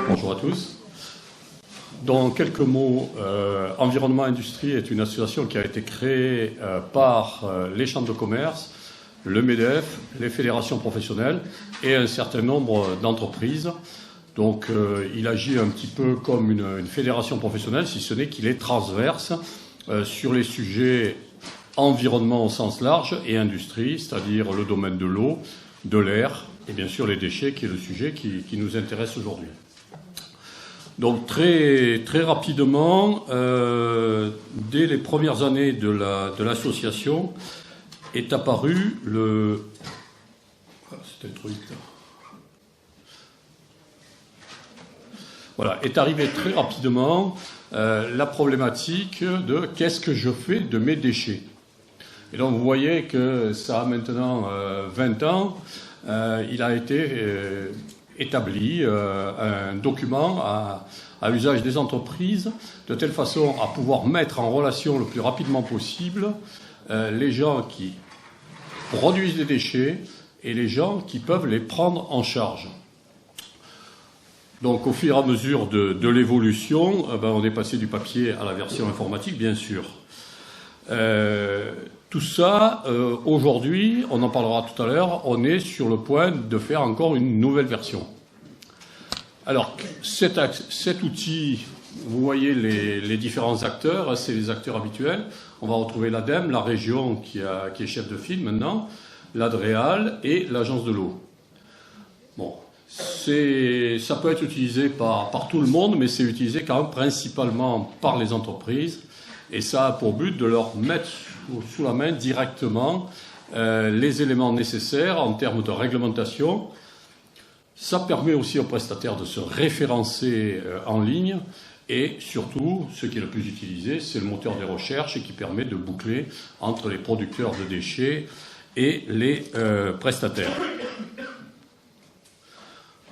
Bonjour à tous. Dans quelques mots, Environnement Industrie est une association qui a été créée par les chambres de commerce, le MEDEF, les fédérations professionnelles et un certain nombre d'entreprises. Donc il agit un petit peu comme une fédération professionnelle, si ce n'est qu'il est transverse sur les sujets environnement au sens large et industrie, c'est-à-dire le domaine de l'eau, de l'air et bien sûr les déchets, qui est le sujet qui nous intéresse aujourd'hui. Donc très rapidement, dès les premières années de l'association, est apparu le... C'était le truc là. Voilà, est arrivé très rapidement la problématique de qu'est-ce que je fais de mes déchets. Et donc vous voyez que ça a maintenant 20 ans, il a été établi un document à usage des entreprises, de telle façon à pouvoir mettre en relation le plus rapidement possible les gens qui produisent des déchets et les gens qui peuvent les prendre en charge. Donc au fur et à mesure de l'évolution, on est passé du papier à la version informatique, bien sûr. Tout ça, aujourd'hui, on en parlera tout à l'heure, on est sur le point de faire encore une nouvelle version. Alors, cet outil, vous voyez les différents acteurs, c'est les acteurs habituels. On va retrouver l'ADEME, la région qui est chef de file maintenant, l'Adréal et l'Agence de l'eau. Bon, ça peut être utilisé par tout le monde, mais c'est utilisé quand même principalement par les entreprises. Et ça a pour but de leur mettre sous la main directement les éléments nécessaires en termes de réglementation. Ça permet aussi aux prestataires de se référencer en ligne. Et surtout, ce qui est le plus utilisé, c'est le moteur des recherches qui permet de boucler entre les producteurs de déchets et les prestataires.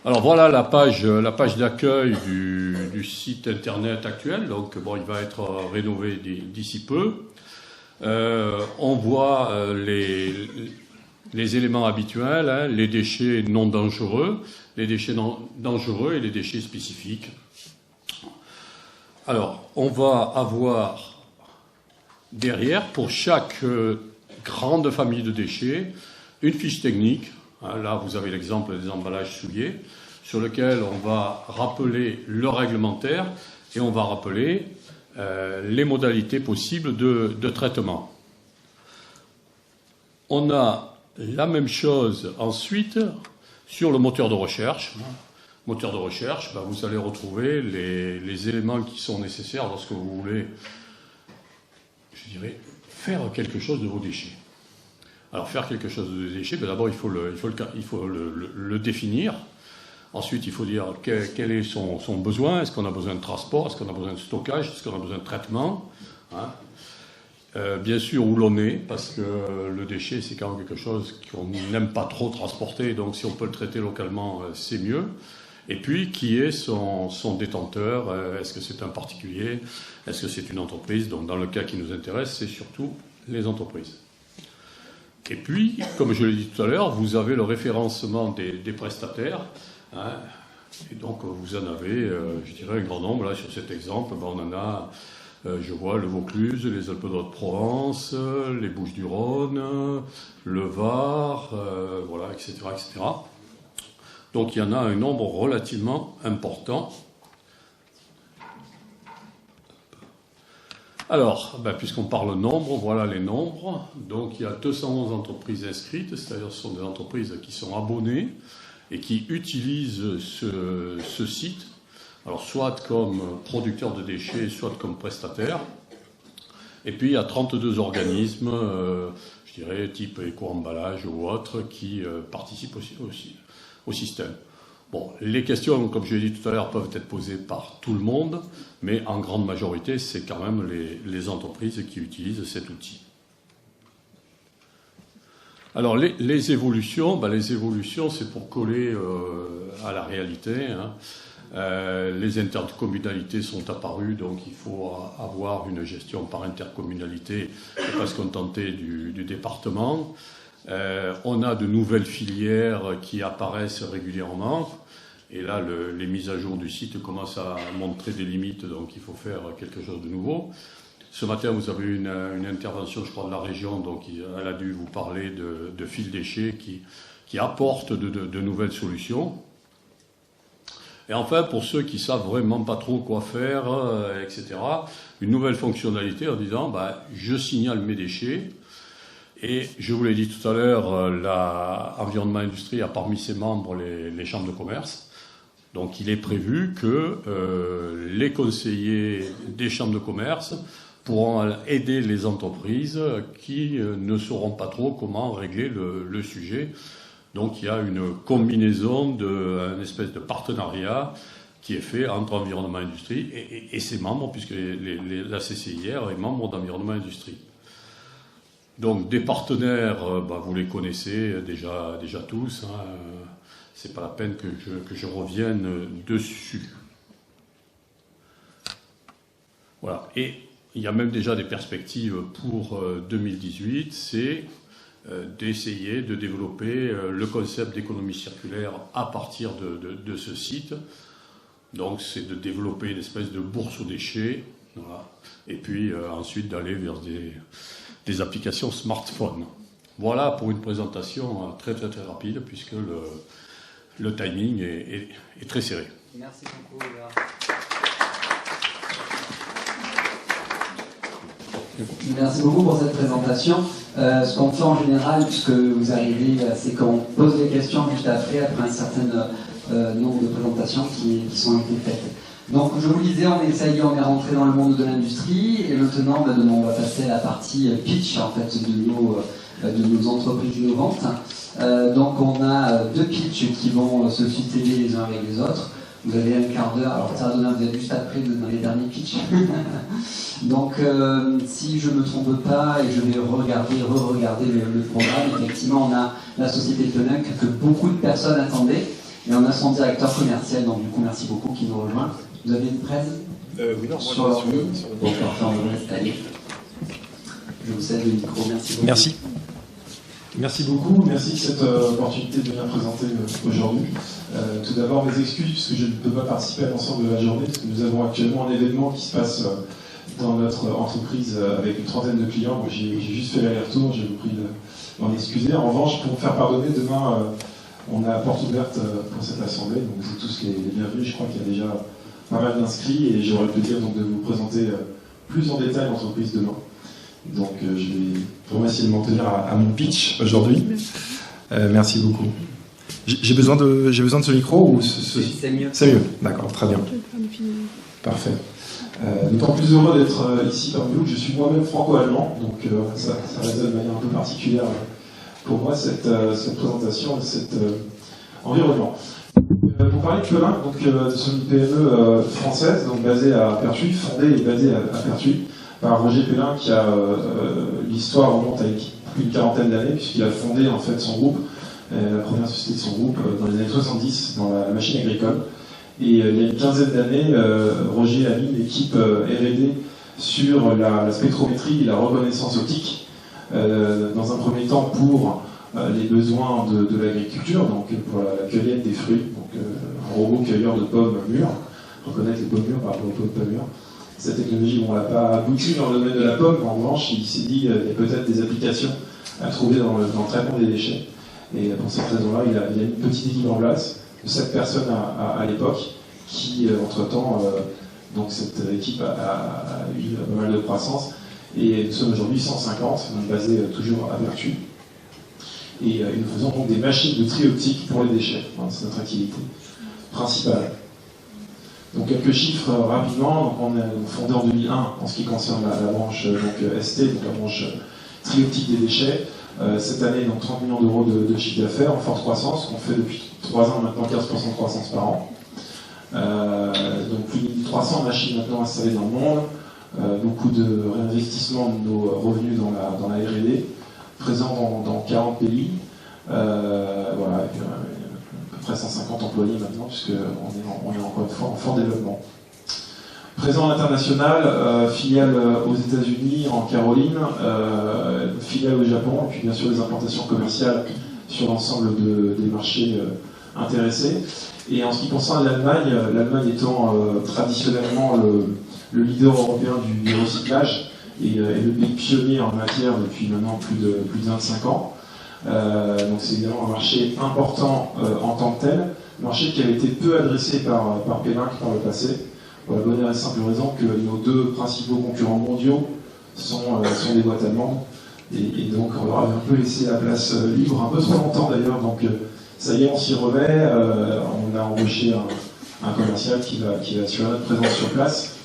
Alors voilà la page d'accueil du site internet actuel. Donc bon, il va être rénové d'ici peu. On voit les éléments habituels, hein, les déchets non dangereux, les déchets non dangereux et les déchets spécifiques. Alors, on va avoir derrière, pour chaque grande famille de déchets, une fiche technique. Là, vous avez l'exemple des emballages souillés, sur lequel on va rappeler le réglementaire et on va rappeler les modalités possibles de traitement. On a la même chose ensuite sur le moteur de recherche. Moteur de recherche, vous allez retrouver les éléments qui sont nécessaires lorsque vous voulez, je dirais, faire quelque chose de vos déchets. Alors faire quelque chose de déchets, d'abord il faut le définir. Ensuite, il faut dire quel est son besoin. Est-ce qu'on a besoin de transport? Est-ce qu'on a besoin de stockage? Est-ce qu'on a besoin de traitement? Bien sûr, où l'on est, parce que le déchet, c'est quand même quelque chose qu'on n'aime pas trop transporter. Donc, si on peut le traiter localement, c'est mieux. Et puis, qui est son détenteur? Est-ce que c'est un particulier? Est-ce que c'est une entreprise? Donc, dans le cas qui nous intéresse, c'est surtout les entreprises. Et puis, comme je l'ai dit tout à l'heure, vous avez le référencement des prestataires. Hein, et donc, vous en avez, je dirais, un grand nombre. Là, sur cet exemple, on en a, je vois, le Vaucluse, les Alpes-de-Haute-Provence, les Bouches-du-Rhône, le Var, voilà, etc., etc. Donc, il y en a un nombre relativement important. Alors, puisqu'on parle nombre, voilà les nombres. Donc, il y a 211 entreprises inscrites, c'est-à-dire ce sont des entreprises qui sont abonnées et qui utilisent ce site, alors soit comme producteurs de déchets, soit comme prestataires. Et puis, il y a 32 organismes, je dirais, type éco-emballage ou autres, qui participent aussi au système. Bon, les questions, comme je l'ai dit tout à l'heure, peuvent être posées par tout le monde, mais en grande majorité, c'est quand même les entreprises qui utilisent cet outil. Alors, les évolutions, c'est pour coller à la réalité. Hein. Les intercommunalités sont apparues, donc il faut avoir une gestion par intercommunalité et pas se contenter du département. On a de nouvelles filières qui apparaissent régulièrement. Et là, les mises à jour du site commencent à montrer des limites, donc il faut faire quelque chose de nouveau. Ce matin, vous avez eu une intervention, je crois, de la région, donc elle a dû vous parler de fil déchets qui apportent de nouvelles solutions. Et enfin, pour ceux qui savent vraiment pas trop quoi faire, etc., une nouvelle fonctionnalité en disant, je signale mes déchets. Et je vous l'ai dit tout à l'heure, l'Environnement Industrie a parmi ses membres les chambres de commerce. Donc il est prévu que les conseillers des chambres de commerce pourront aider les entreprises qui ne sauront pas trop comment régler le sujet. Donc il y a une combinaison, une espèce de partenariat qui est fait entre Environnement Industrie et ses membres, puisque la CCIR est membre d'Environnement Industrie. Donc des partenaires, vous les connaissez déjà tous, hein, c'est pas la peine que je revienne dessus. Voilà, et il y a même déjà des perspectives pour 2018, c'est d'essayer de développer le concept d'économie circulaire à partir de ce site. Donc c'est de développer une espèce de bourse aux déchets, voilà, et puis ensuite d'aller vers des applications smartphone. Voilà pour une présentation très rapide, puisque le timing est très serré. Merci beaucoup, Léa. Merci beaucoup pour cette présentation. Ce qu'on fait en général, puisque vous arrivez, c'est qu'on pose des questions juste après un certain nombre de présentations qui sont été faites. Donc, je vous le disais, on est rentré dans le monde de l'industrie, et maintenant, on va passer à la partie pitch, en fait, de nos entreprises innovantes. Donc, on a deux pitchs qui vont se succéder les uns avec les autres. Vous avez un quart d'heure, alors ça va donner, vous êtes juste après dans les derniers pitchs. Donc, si je ne me trompe pas, et je vais re-regarder le programme, effectivement, on a la société Penunk que beaucoup de personnes attendaient, et on a son directeur commercial, donc du coup, merci beaucoup, qui nous rejoint. Vous avez une presse oui, non, sur l'ordi. Bon, parfait, on va vous installer. Je vous cède le micro, merci beaucoup. Merci. Merci beaucoup, merci de cette opportunité de venir présenter aujourd'hui. Tout d'abord, mes excuses, puisque je ne peux pas participer à l'ensemble de la journée, parce que nous avons actuellement un événement qui se passe dans notre entreprise avec une trentaine de clients. Moi, j'ai juste fait l'aller-retour, je vous prie de m'en excuser. En revanche, pour me faire pardonner, demain, on a porte ouverte pour cette assemblée, donc vous êtes tous les bienvenus. Je crois qu'il y a déjà pas mal d'inscrits, et j'aurai le plaisir donc, de vous présenter plus en détail l'entreprise demain. Donc je vais vraiment essayer de m'en tenir à mon pitch aujourd'hui. Merci beaucoup. J'ai besoin de ce micro ou C'est mieux. C'est mieux, d'accord, très bien. Parfait. D'autant plus heureux d'être ici parmi vous que je suis moi-même franco-allemand, donc ça résonne de manière un peu particulière pour moi cette présentation et cet environnement. Pour parler de Pelin, donc nous sommes une PME française, donc basée à Pertuis, fondée et basée à Pertuis par Roger Pelin, qui a l'histoire remonte à plus d'une quarantaine d'années, puisqu'il a fondé en fait son groupe, la première société de son groupe dans les années 70 dans la machine agricole. Et il y a une quinzaine d'années, Roger a mis une équipe R&D sur la spectrométrie et la reconnaissance optique, dans un premier temps pour les besoins de l'agriculture, donc pour la cueillette des fruits, donc un robot cueilleur de pommes mûres, reconnaître les pommes mûres par rapport aux pommes pas mûres. Cette technologie, on ne l'a pas abouti dans le domaine de la pomme, en revanche, il s'est dit qu'il y a peut-être des applications à trouver dans le traitement des déchets. Et pour cette raison-là, il a mis une petite équipe en place, de 7 personnes à l'époque, qui, entre-temps, donc cette équipe a eu pas mal de croissance. Et nous sommes aujourd'hui 150, donc basés toujours à Pertuis. Et nous faisons donc des machines de tri optique pour les déchets. C'est notre activité principale. Donc quelques chiffres rapidement. Donc, on est fondé en 2001 en ce qui concerne la branche ST, donc la branche tri optique des déchets. Cette année, donc 30 millions d'euros de chiffre d'affaires en forte croissance. On fait depuis 3 ans maintenant 15% de croissance par an. Donc plus de 300 machines maintenant installées dans le monde. Beaucoup de réinvestissement de nos revenus dans la R&D. Présent dans 40 pays. Voilà, avec, à peu près 150 employés maintenant, puisqu'on est encore une fois en fort développement. Présent à l'international, filiale aux États-Unis, en Caroline, filiale au Japon, et puis bien sûr des implantations commerciales sur l'ensemble des marchés intéressés. Et en ce qui concerne l'Allemagne, l'Allemagne étant traditionnellement le leader européen du recyclage et le pays pionnier en matière depuis maintenant plus de 25 ans. Donc c'est évidemment un marché important en tant que tel, un marché qui avait été peu adressé par Péninck par le passé, pour la bonne et simple raison que nos deux principaux concurrents mondiaux sont des boîtes allemandes, et donc on leur avait un peu laissé la place libre, un peu trop longtemps d'ailleurs, donc ça y est, on s'y remet, on a embauché un commercial qui va assurer notre présence sur place,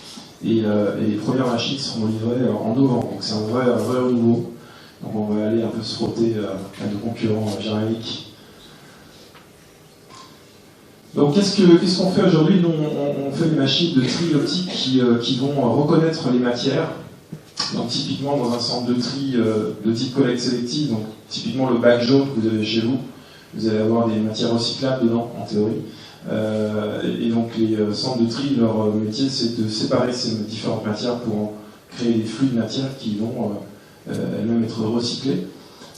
et les premières machines seront livrées en novembre, donc c'est un vrai renouveau. Donc on va aller un peu se frotter à nos concurrents jamaïques. Donc qu'est-ce qu'on fait aujourd'hui? Nous, on fait des machines de tri optique qui vont reconnaître les matières. Donc typiquement dans un centre de tri de type collecte sélective, donc typiquement le bac jaune que vous avez chez vous, vous allez avoir des matières recyclables dedans en théorie. Et donc les centres de tri, leur métier c'est de séparer ces différentes matières pour en créer des flux de matières qui vont elles-mêmes être recyclées.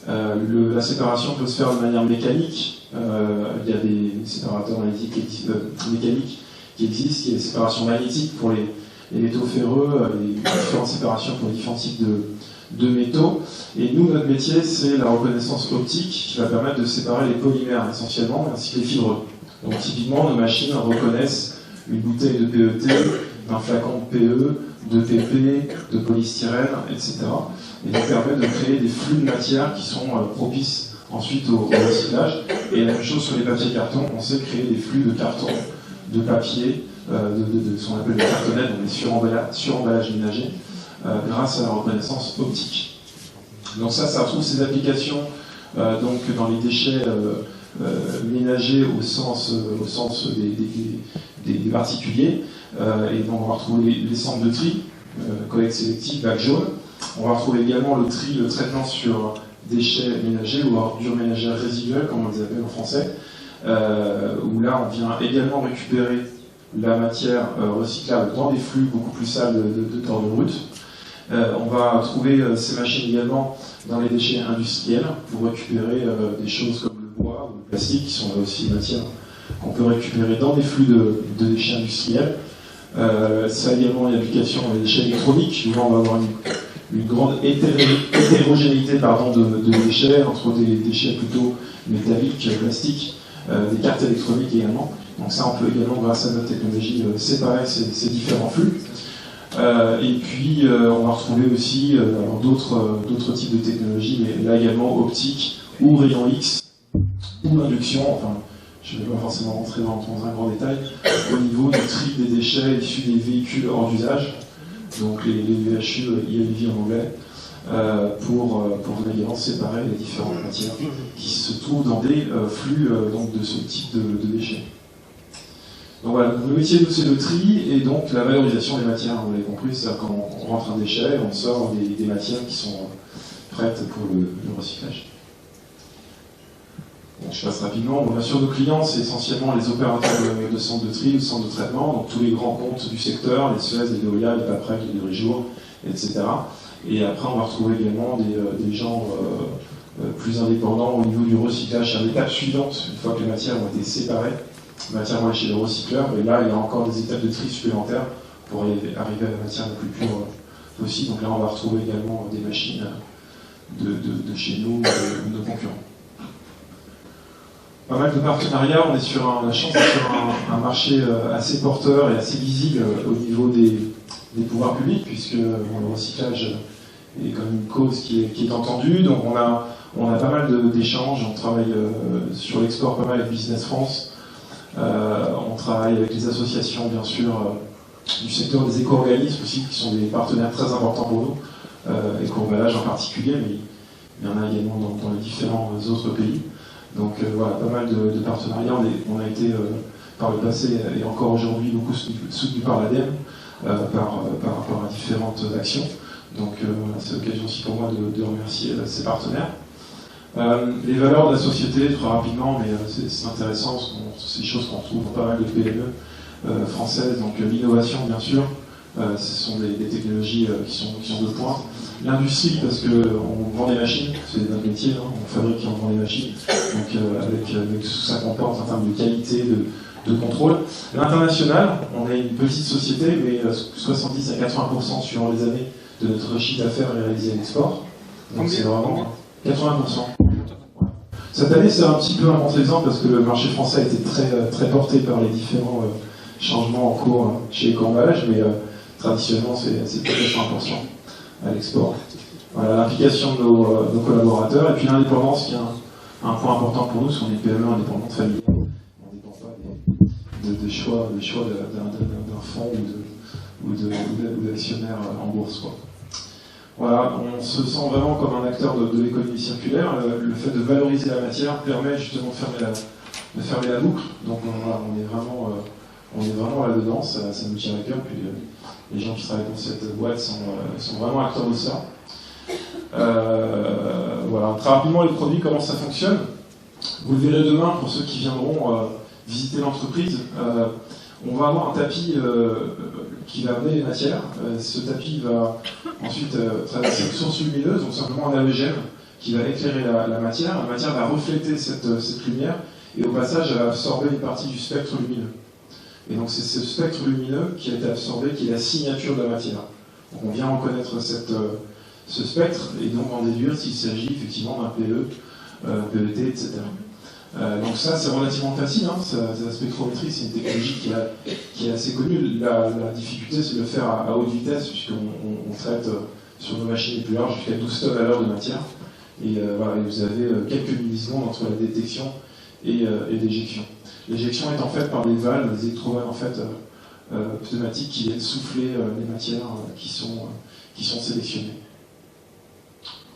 La séparation peut se faire de manière mécanique. Il y a des séparateurs mécaniques qui existent. Il y a des séparations magnétiques pour les métaux ferreux, les différentes séparations pour les différents types de métaux. Et nous, notre métier, c'est la reconnaissance optique qui va permettre de séparer les polymères essentiellement, ainsi que les fibreux. Donc typiquement, nos machines reconnaissent une bouteille de PET, un flacon de PE, de PP, de polystyrène, etc. Et donc permettent de créer des flux de matière qui sont propices ensuite au recyclage. Et la même chose sur les papiers cartons, on sait créer des flux de carton, de papier, de ce qu'on appelle les cartonnettes, donc les suremballages ménagers, grâce à la reconnaissance optique. Donc ça retrouve ses applications donc dans les déchets ménagers au sens des particuliers. Et donc on va retrouver les centres de tri, collecte sélective, bac jaune. On va retrouver également le traitement sur déchets ménagers ou ordures ménagères résiduelles, comme on les appelle en français, où là on vient également récupérer la matière recyclable dans des flux beaucoup plus sales de tordes brutes. On va trouver ces machines également dans les déchets industriels pour récupérer des choses comme le bois ou le plastique, qui sont là aussi des matières qu'on peut récupérer dans des flux de déchets industriels. Ça a également une application dans les déchets électroniques, où là on va avoir une grande hétérogénéité de déchets, entre des déchets plutôt métalliques, plastiques, des cartes électroniques également. Donc ça, on peut également, grâce à notre technologie, séparer ces différents flux. Et puis, on va retrouver aussi d'autres types de technologies, mais là également optique ou rayon X ou induction. Enfin, je ne vais pas forcément rentrer dans un grand détail, au niveau du tri des déchets issus des véhicules hors d'usage, donc les VHU, ILV en anglais, pour également séparer les différentes matières qui se trouvent dans des flux donc de ce type de déchets. Donc voilà, le métier c'est le tri et donc la valorisation des matières, vous l'avez compris, c'est-à-dire quand on rentre un déchet, on sort des matières qui sont prêtes pour le recyclage. Donc je passe rapidement. Bon, bien sûr, nos clients, c'est essentiellement les opérateurs de centres de tri, de centres de traitement, donc tous les grands comptes du secteur, les Suez, les Veolia, les Paprec, les Dirigeour, etc. Et après, on va retrouver également des gens plus indépendants au niveau du recyclage. C'est l'étape suivante, une fois que les matières ont été séparées, les matières vont aller chez le recycleur, et là, il y a encore des étapes de tri supplémentaires pour arriver à la matière la plus pure possible. Donc là, on va retrouver également des machines de chez nous, de nos concurrents. Pas mal de partenariats, on a la chance d'être sur un marché assez porteur et assez visible au niveau des pouvoirs publics, puisque le recyclage est comme une cause qui est entendue. Donc on a pas mal d'échanges, on travaille sur l'export pas mal avec Business France, on travaille avec les associations bien sûr du secteur des éco-organismes aussi, qui sont des partenaires très importants pour nous, Éco-emballage en particulier, mais il y en a également dans les différents autres pays. Donc voilà, pas mal de partenariats. On a été par le passé et encore aujourd'hui beaucoup soutenu par l'ADEME par rapport à différentes actions. Donc c'est l'occasion aussi pour moi de remercier ces partenaires. Les valeurs de la société, très rapidement, mais c'est intéressant, c'est des choses qu'on retrouve dans pas mal de PME françaises. Donc l'innovation bien sûr, Ce sont des technologies qui sont de pointe. L'industrie, parce qu'on vend des machines, c'est notre métier, hein, on fabrique et on vend des machines, donc avec tout ce que ça comporte en termes de qualité, de contrôle. L'international, on est une petite société, mais 70 à 80% suivant les années de notre chiffre d'affaires est réalisé à l'export. Donc c'est vraiment 80%. Cette année, c'est un petit peu un contre-exemple parce que le marché français a été très porté par les différents changements en cours chez Eco-Emballage, mais traditionnellement, c'est peut-être 80% à l'export. Voilà, l'implication de nos collaborateurs et puis l'indépendance qui est un point important pour nous, parce qu'on est une PME indépendante familiale. On ne dépend pas des choix d'un fonds ou d'actionnaires en bourse, quoi. Voilà, on se sent vraiment comme un acteur de l'économie circulaire. Le fait de valoriser la matière permet justement de fermer la boucle. Donc on est vraiment là-dedans, ça nous tient à cœur. Puis les gens qui travaillent dans cette boîte sont vraiment acteurs de ça. Voilà, très rapidement les produits, comment ça fonctionne. Vous le verrez demain pour ceux qui viendront visiter l'entreprise. On va avoir un tapis qui va amener les matières. Ce tapis va ensuite traverser une source lumineuse, donc simplement un halogène qui va éclairer la matière. La matière va refléter cette lumière et au passage elle va absorber une partie du spectre lumineux. Et donc c'est ce spectre lumineux qui a été absorbé qui est la signature de la matière. Donc on vient reconnaître ce spectre et donc en déduire s'il s'agit effectivement d'un PE, PET, etc. Donc ça c'est relativement facile, hein. La spectrométrie c'est une technologie qui est assez connue. La difficulté c'est de le faire à haute vitesse puisqu'on traite sur nos machines les plus larges jusqu'à 12 tonnes à l'heure de matière. Et voilà, vous avez quelques millisecondes entre la détection et l'éjection. L'éjection est en fait par des valves, des électrovalves en fait pneumatiques qui viennent souffler les matières qui sont sélectionnées.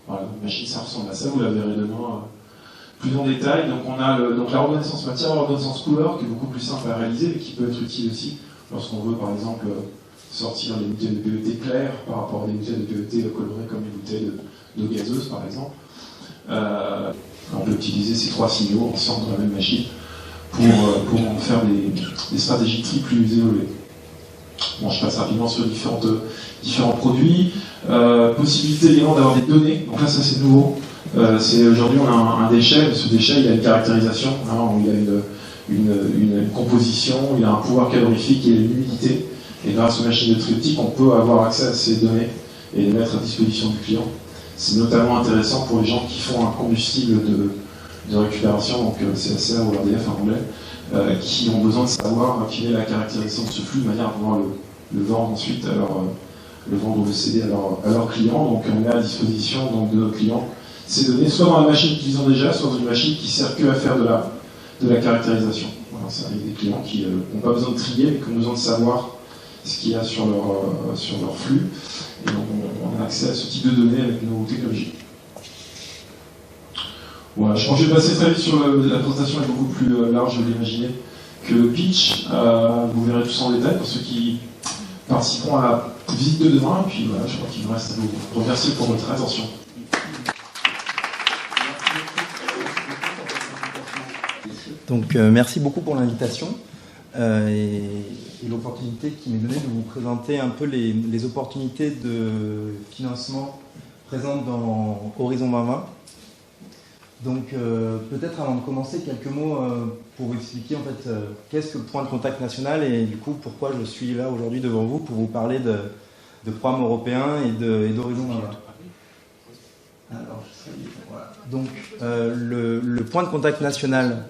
Voilà, une machine ça ressemble à ça, vous la verrez demain plus en détail. Donc on a la reconnaissance matière, la reconnaissance couleur qui est beaucoup plus simple à réaliser et qui peut être utile aussi lorsqu'on veut par exemple sortir les bouteilles de PET claires par rapport à des bouteilles de PET colorées comme les bouteilles d'eau gazeuse par exemple. On peut utiliser ces trois signaux ensemble dans la même machine pour en faire des stratégies de tri plus évoluées. Bon, je passe rapidement sur différents produits. Possibilité également d'avoir des données. Donc là, ça c'est nouveau. Aujourd'hui, on a un déchet. Ce déchet, il a une caractérisation. Hein, il a une composition, il a un pouvoir calorifique et une humidité. Et grâce aux machines de triptyque, on peut avoir accès à ces données et les mettre à disposition du client. C'est notamment intéressant pour les gens qui font un combustible de récupération, donc CSR ou RDF en anglais, qui ont besoin de savoir quelle est la caractérisation de ce flux de manière à pouvoir le vendre ensuite le vendre ou le céder à leurs clients. Donc on met à disposition donc, de nos clients ces données, soit dans la machine qu'ils ont déjà, soit dans une machine qui sert que à faire de la caractérisation. Voilà, ça arrive des clients qui n'ont pas besoin de trier, mais qui ont besoin de savoir ce qu'il y a sur leur flux. Et donc on a accès à ce type de données avec nos technologies. Voilà, je pense que je vais passer très vite sur la présentation est beaucoup plus large, je l'imaginais, que le pitch. Vous verrez tout ça en détail pour ceux qui participeront à la visite de demain. Et puis voilà, je crois qu'il me reste à vous remercier pour votre attention. Donc merci beaucoup pour l'invitation et l'opportunité qui m'est donnée de vous présenter un peu les opportunités de financement présentes dans Horizon 2020. Donc peut-être avant de commencer, quelques mots pour vous expliquer en fait qu'est-ce que le point de contact national et du coup pourquoi je suis là aujourd'hui devant vous pour vous parler de programmes européens et d'Horizon 2020. Alors, voilà. Donc le point de contact national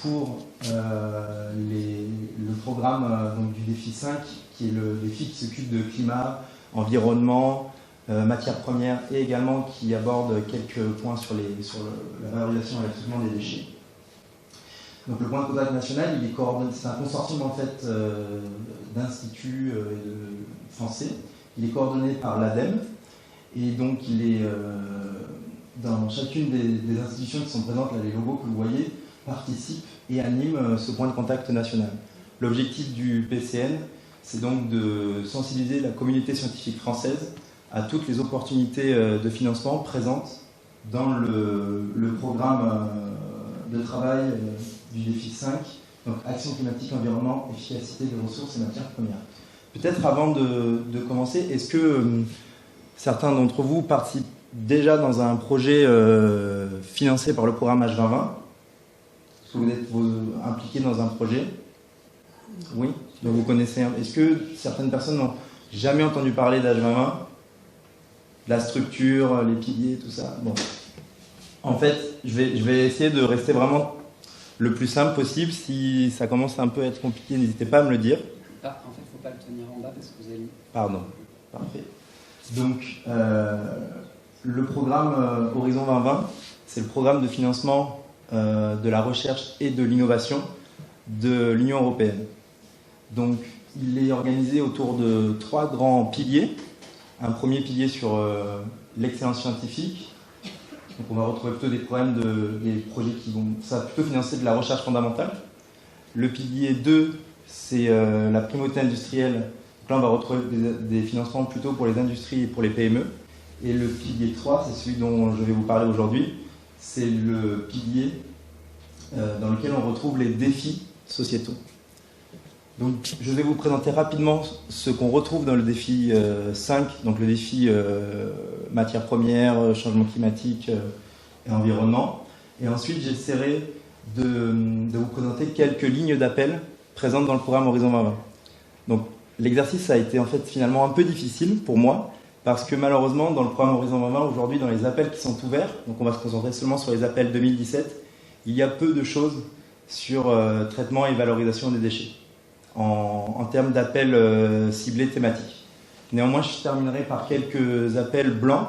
pour le programme donc, du défi 5 qui est le défi qui s'occupe de climat, environnement, matières premières et également qui aborde quelques points sur la valorisation et le traitement des déchets. Donc le point de contact national, il est coordonné, c'est un consortium en fait d'instituts français. Il est coordonné par l'ADEME et donc il est dans chacune des institutions qui sont présentes, là les logos que vous voyez, participent et animent ce point de contact national. L'objectif du PCN, c'est donc de sensibiliser la communauté scientifique française à toutes les opportunités de financement présentes dans le programme de travail du défi 5, donc action climatique, environnement, efficacité des ressources et matières premières. peut-être avant de commencer, est-ce que certains d'entre vous participent déjà dans un projet financé par le programme H2020? Est-ce que vous êtes impliqués dans un projet? Oui. Donc vous connaissez. Est-ce que certaines personnes n'ont jamais entendu parler d'H2020? La structure, les piliers, tout ça. Bon. En fait, je vais essayer de rester vraiment le plus simple possible. Si ça commence un peu à être compliqué, n'hésitez pas à me le dire. Ah, en fait, il ne faut pas le tenir en bas parce que vous avez mis. Pardon. Parfait. Donc, le programme Horizon 2020, c'est le programme de financement de la recherche et de l'innovation de l'Union européenne. Donc, il est organisé autour de 3 grands piliers. Un premier pilier sur l'excellence scientifique. Donc, on va retrouver plutôt des projets qui vont plutôt financer de la recherche fondamentale. Le pilier 2, c'est la primauté industrielle. Donc là, on va retrouver des financements plutôt pour les industries et pour les PME. Et le pilier 3, c'est celui dont je vais vous parler aujourd'hui. C'est le pilier dans lequel on retrouve les défis sociétaux. Donc, je vais vous présenter rapidement ce qu'on retrouve dans le défi 5, donc le défi matières premières, changement climatique et environnement. Et ensuite, j'essaierai de vous présenter quelques lignes d'appel présentes dans le programme Horizon 2020. Donc, l'exercice a été en fait finalement un peu difficile pour moi, parce que malheureusement, dans le programme Horizon 2020, aujourd'hui, dans les appels qui sont ouverts, donc on va se concentrer seulement sur les appels 2017, il y a peu de choses sur traitement et valorisation des déchets, en termes d'appels ciblés thématiques. Néanmoins, je terminerai par quelques appels blancs,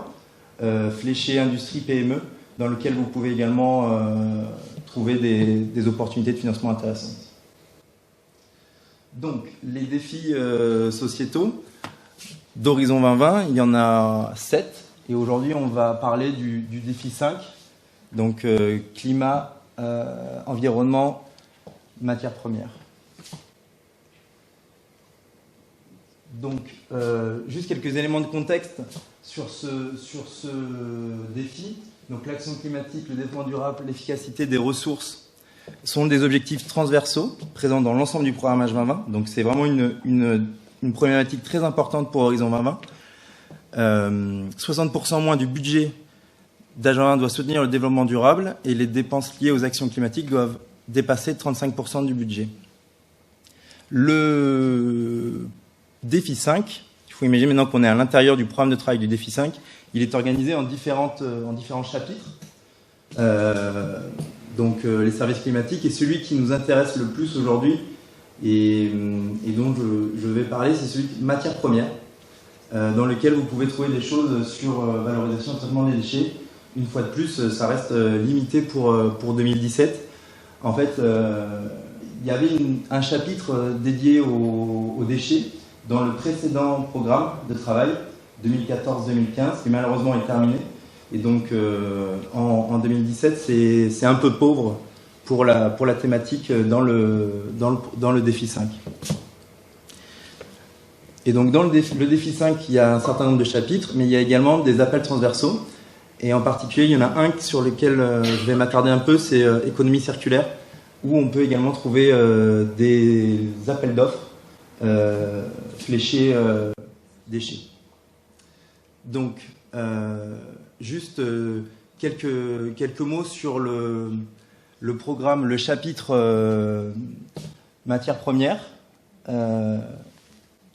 fléchés industrie PME, dans lesquels vous pouvez également trouver des opportunités de financement intéressantes. Donc, les défis sociétaux d'Horizon 2020, il y en a 7, et aujourd'hui on va parler du défi 5, donc climat, environnement, matières premières. Donc, juste quelques éléments de contexte sur ce défi. Donc, l'action climatique, le développement durable, l'efficacité des ressources sont des objectifs transversaux présents dans l'ensemble du programme H2020. Donc, c'est vraiment une problématique très importante pour Horizon 2020. 60% moins du budget d'H2020 doit soutenir le développement durable et les dépenses liées aux actions climatiques doivent dépasser 35% du budget. Le défi 5, il faut imaginer maintenant qu'on est à l'intérieur du programme de travail du défi 5, il est organisé en différents chapitres. Donc les services climatiques, et celui qui nous intéresse le plus aujourd'hui et dont je vais parler, c'est celui de matières premières, dans lequel vous pouvez trouver des choses sur valorisation et traitement des déchets. Une fois de plus, ça reste limité pour 2017. En fait, il y avait un chapitre dédié aux déchets dans le précédent programme de travail 2014-2015, qui malheureusement est terminé. Et donc en 2017, c'est un peu pauvre pour la thématique dans le défi 5. Et donc dans le défi 5, il y a un certain nombre de chapitres, mais il y a également des appels transversaux. Et en particulier, il y en a un sur lequel je vais m'attarder un peu, c'est économie circulaire, où on peut également trouver des appels d'offres fléchés déchets. Donc, juste quelques mots sur le programme, le chapitre matières premières.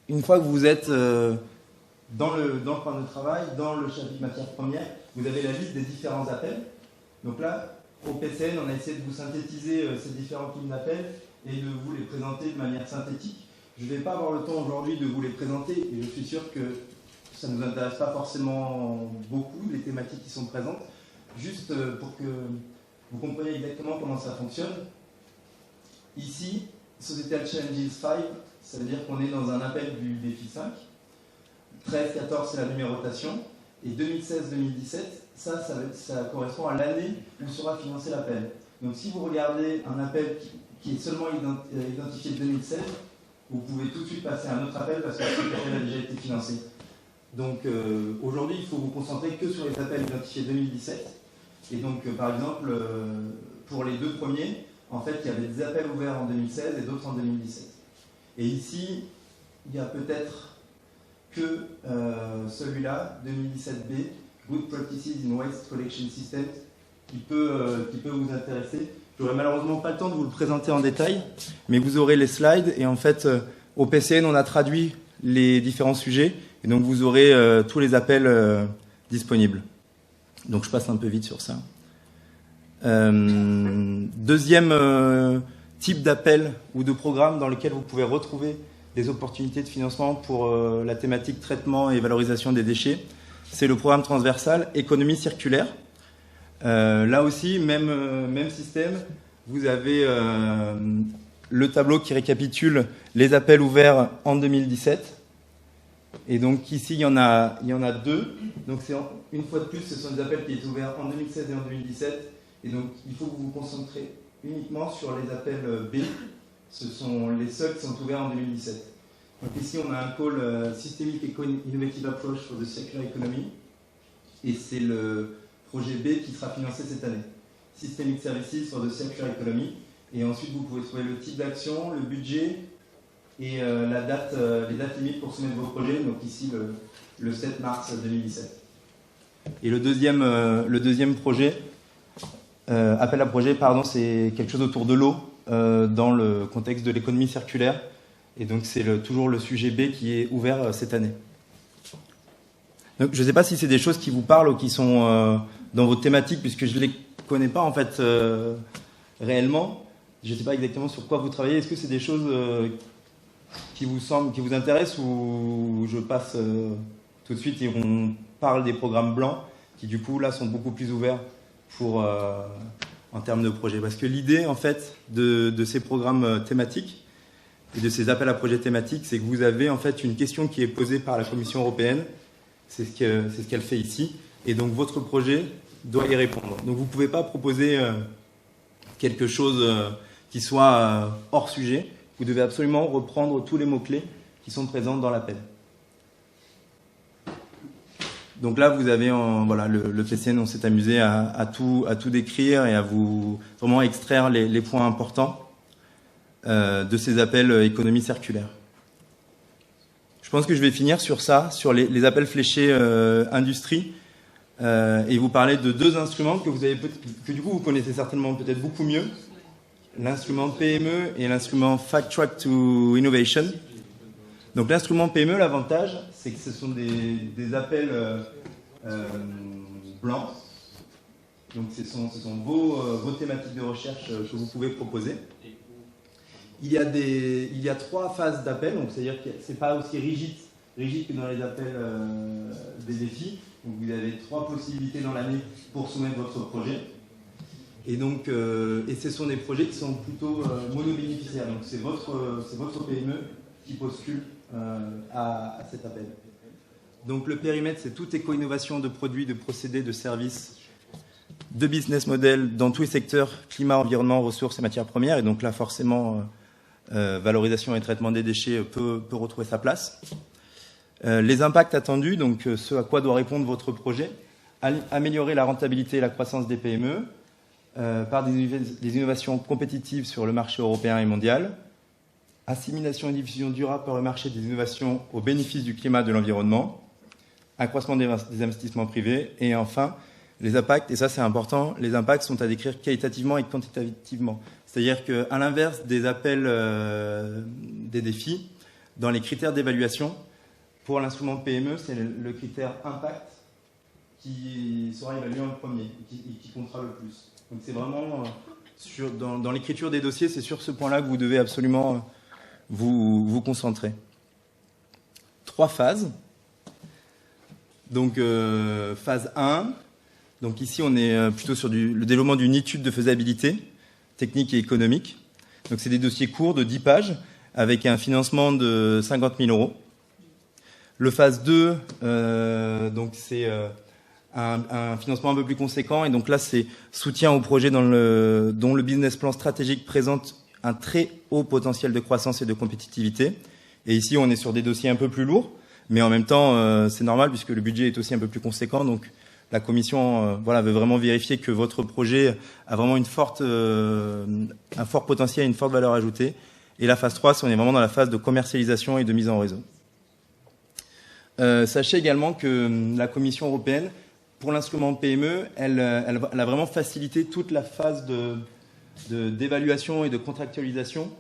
Une fois que vous êtes dans le programme de travail, dans le chapitre matières premières, vous avez la liste des différents appels. Donc là, au PCN, on a essayé de vous synthétiser ces différentes lignes d'appels et de vous les présenter de manière synthétique. Je ne vais pas avoir le temps aujourd'hui de vous les présenter et je suis sûr que ça ne nous intéresse pas forcément beaucoup, les thématiques qui sont présentes. Juste pour que vous compreniez exactement comment ça fonctionne. Ici, Societal Challenges 5, ça veut dire qu'on est dans un appel du défi 5. 13, 14, c'est la numérotation. Et 2016-2017, ça correspond à l'année où sera financé l'appel. Donc si vous regardez un appel qui est seulement identifié 2016, vous pouvez tout de suite passer à un autre appel parce que cet appel a déjà été financé. Donc aujourd'hui, il faut vous concentrer que sur les appels identifiés 2017. Et donc par exemple, pour les deux premiers, en fait, il y avait des appels ouverts en 2016 et d'autres en 2017. Et ici, il y a peut-être que celui-là, 2017B, Good Practices in Waste Collection Systems, qui peut vous intéresser. J'aurai malheureusement pas le temps de vous le présenter en détail, mais vous aurez les slides. Et en fait, au PCN, on a traduit les différents sujets. Et donc, vous aurez tous les appels disponibles. Donc, je passe un peu vite sur ça. Deuxième type d'appel ou de programme dans lequel vous pouvez retrouver des opportunités de financement pour la thématique traitement et valorisation des déchets, c'est le programme transversal économie circulaire. Là aussi, même système, vous avez le tableau qui récapitule les appels ouverts en 2017. Et donc ici, il y en a deux. Donc une fois de plus, ce sont des appels qui étaient ouverts en 2016 et en 2017. Et donc il faut que vous vous concentrez uniquement sur les appels B. Ce sont les seuls qui sont ouverts en 2017. Donc ici, on a un call Systemic Innovative Approach for the Circular Economy. Et c'est le projet B qui sera financé cette année. Systemic Services for the Circular Economy. Et ensuite, vous pouvez trouver le type d'action, le budget et les dates limites pour soumettre vos projets. Donc ici, le 7 mars 2017. Et le deuxième projet, appel à projet, c'est quelque chose autour de l'eau dans le contexte de l'économie circulaire. Et donc, c'est toujours le sujet B qui est ouvert cette année. Donc, je ne sais pas si c'est des choses qui vous parlent ou qui sont dans votre thématique, puisque je ne les connais pas en fait réellement. Je ne sais pas exactement sur quoi vous travaillez. Est-ce que c'est des choses qui vous intéressent, ou je passe tout de suite et on parle des programmes blancs qui du coup là sont beaucoup plus ouverts en termes de projets. Parce que l'idée en fait de ces programmes thématiques et de ces appels à projets thématiques, c'est que vous avez en fait une question qui est posée par la Commission européenne. C'est ce qu'elle fait ici. Et donc, votre projet doit y répondre. Donc, vous ne pouvez pas proposer quelque chose qui soit hors sujet. Vous devez absolument reprendre tous les mots-clés qui sont présents dans l'appel. Donc là, vous avez le PCN, on s'est amusé à tout décrire et à vous vraiment extraire les points importants de ces appels économie circulaire. Je pense que je vais finir sur ça, sur les appels fléchés industrie, et vous parler de deux instruments que du coup vous connaissez certainement peut-être beaucoup mieux, l'instrument PME et l'instrument Fast Track to Innovation. Donc l'instrument PME, l'avantage, c'est que ce sont des appels blancs. Donc ce sont vos thématiques de recherche que vous pouvez proposer. Il y a 3 phases d'appel, donc c'est-à-dire que ce n'est pas aussi rigide que dans les appels des défis. Donc vous avez 3 possibilités dans l'année pour soumettre votre projet. Et donc, ce sont des projets qui sont plutôt monobénéficiaires. Donc c'est votre PME qui postule à cet appel. Donc le périmètre, c'est toute éco-innovation de produits, de procédés, de services, de business model dans tous les secteurs, climat, environnement, ressources et matières premières. Et donc là, forcément, valorisation et traitement des déchets peut retrouver sa place. Les impacts attendus, donc ce à quoi doit répondre votre projet, améliorer la rentabilité et la croissance des PME par des innovations compétitives sur le marché européen et mondial, assimilation et diffusion durable par le marché des innovations au bénéfice du climat et de l'environnement, accroissement des investissements privés, et enfin, les impacts, et ça c'est important, les impacts sont à décrire qualitativement et quantitativement. C'est-à-dire qu'à l'inverse des appels des défis, dans les critères d'évaluation, pour l'instrument PME, c'est le critère impact qui sera évalué en premier, qui comptera le plus. Donc c'est vraiment, dans l'écriture des dossiers, c'est sur ce point-là que vous devez absolument vous concentrer. 3 phases. Donc phase 1, donc ici on est plutôt sur le développement d'une étude de faisabilité technique et économique. Donc c'est des dossiers courts de 10 pages avec un financement de 50 000 €. Le phase 2, donc c'est un financement un peu plus conséquent, et donc là c'est soutien au projet dont le business plan stratégique présente un très haut potentiel de croissance et de compétitivité. Et ici on est sur des dossiers un peu plus lourds, mais en même temps c'est normal puisque le budget est aussi un peu plus conséquent. Donc la commission veut vraiment vérifier que votre projet a vraiment un fort potentiel, une forte valeur ajoutée, Et la phase 3, on est vraiment dans la phase de commercialisation et de mise en réseau. Sachez également que la Commission européenne, pour l'instrument PME, elle a vraiment facilité toute la phase d'évaluation et de contractualisation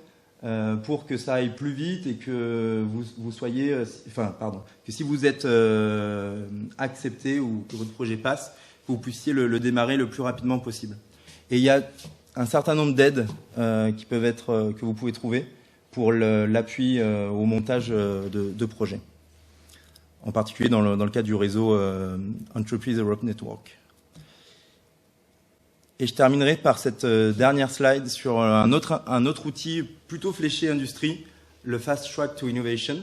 pour que ça aille plus vite et que vous soyez, que si vous êtes accepté ou que votre projet passe, que vous puissiez le démarrer le plus rapidement possible. Et il y a un certain nombre d'aides qui peuvent être que vous pouvez trouver pour l'appui au montage de projets, en particulier dans le cadre du réseau Entreprise Europe Network. Et je terminerai par cette dernière slide sur un autre outil plutôt fléché industrie, le Fast Track to Innovation.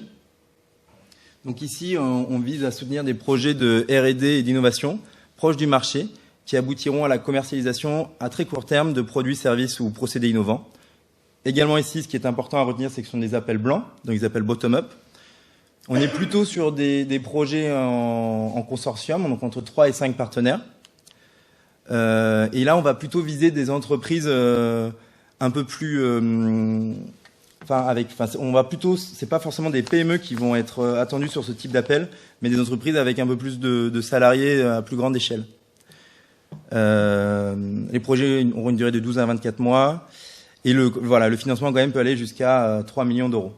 Donc ici, on vise à soutenir des projets de R&D et d'innovation proches du marché qui aboutiront à la commercialisation à très court terme de produits, services ou procédés innovants. Également ici, ce qui est important à retenir, c'est que ce sont des appels blancs, donc des appels bottom-up. On est plutôt sur des projets en consortium, donc entre 3 et 5 partenaires. Et là, on va plutôt viser des entreprises un peu plus... on va plutôt... C'est pas forcément des PME qui vont être attendues sur ce type d'appel, mais des entreprises avec un peu plus de salariés à plus grande échelle. Les projets auront une durée de 12 à 24 mois. Et le financement, quand même, peut aller jusqu'à 3 millions d'euros.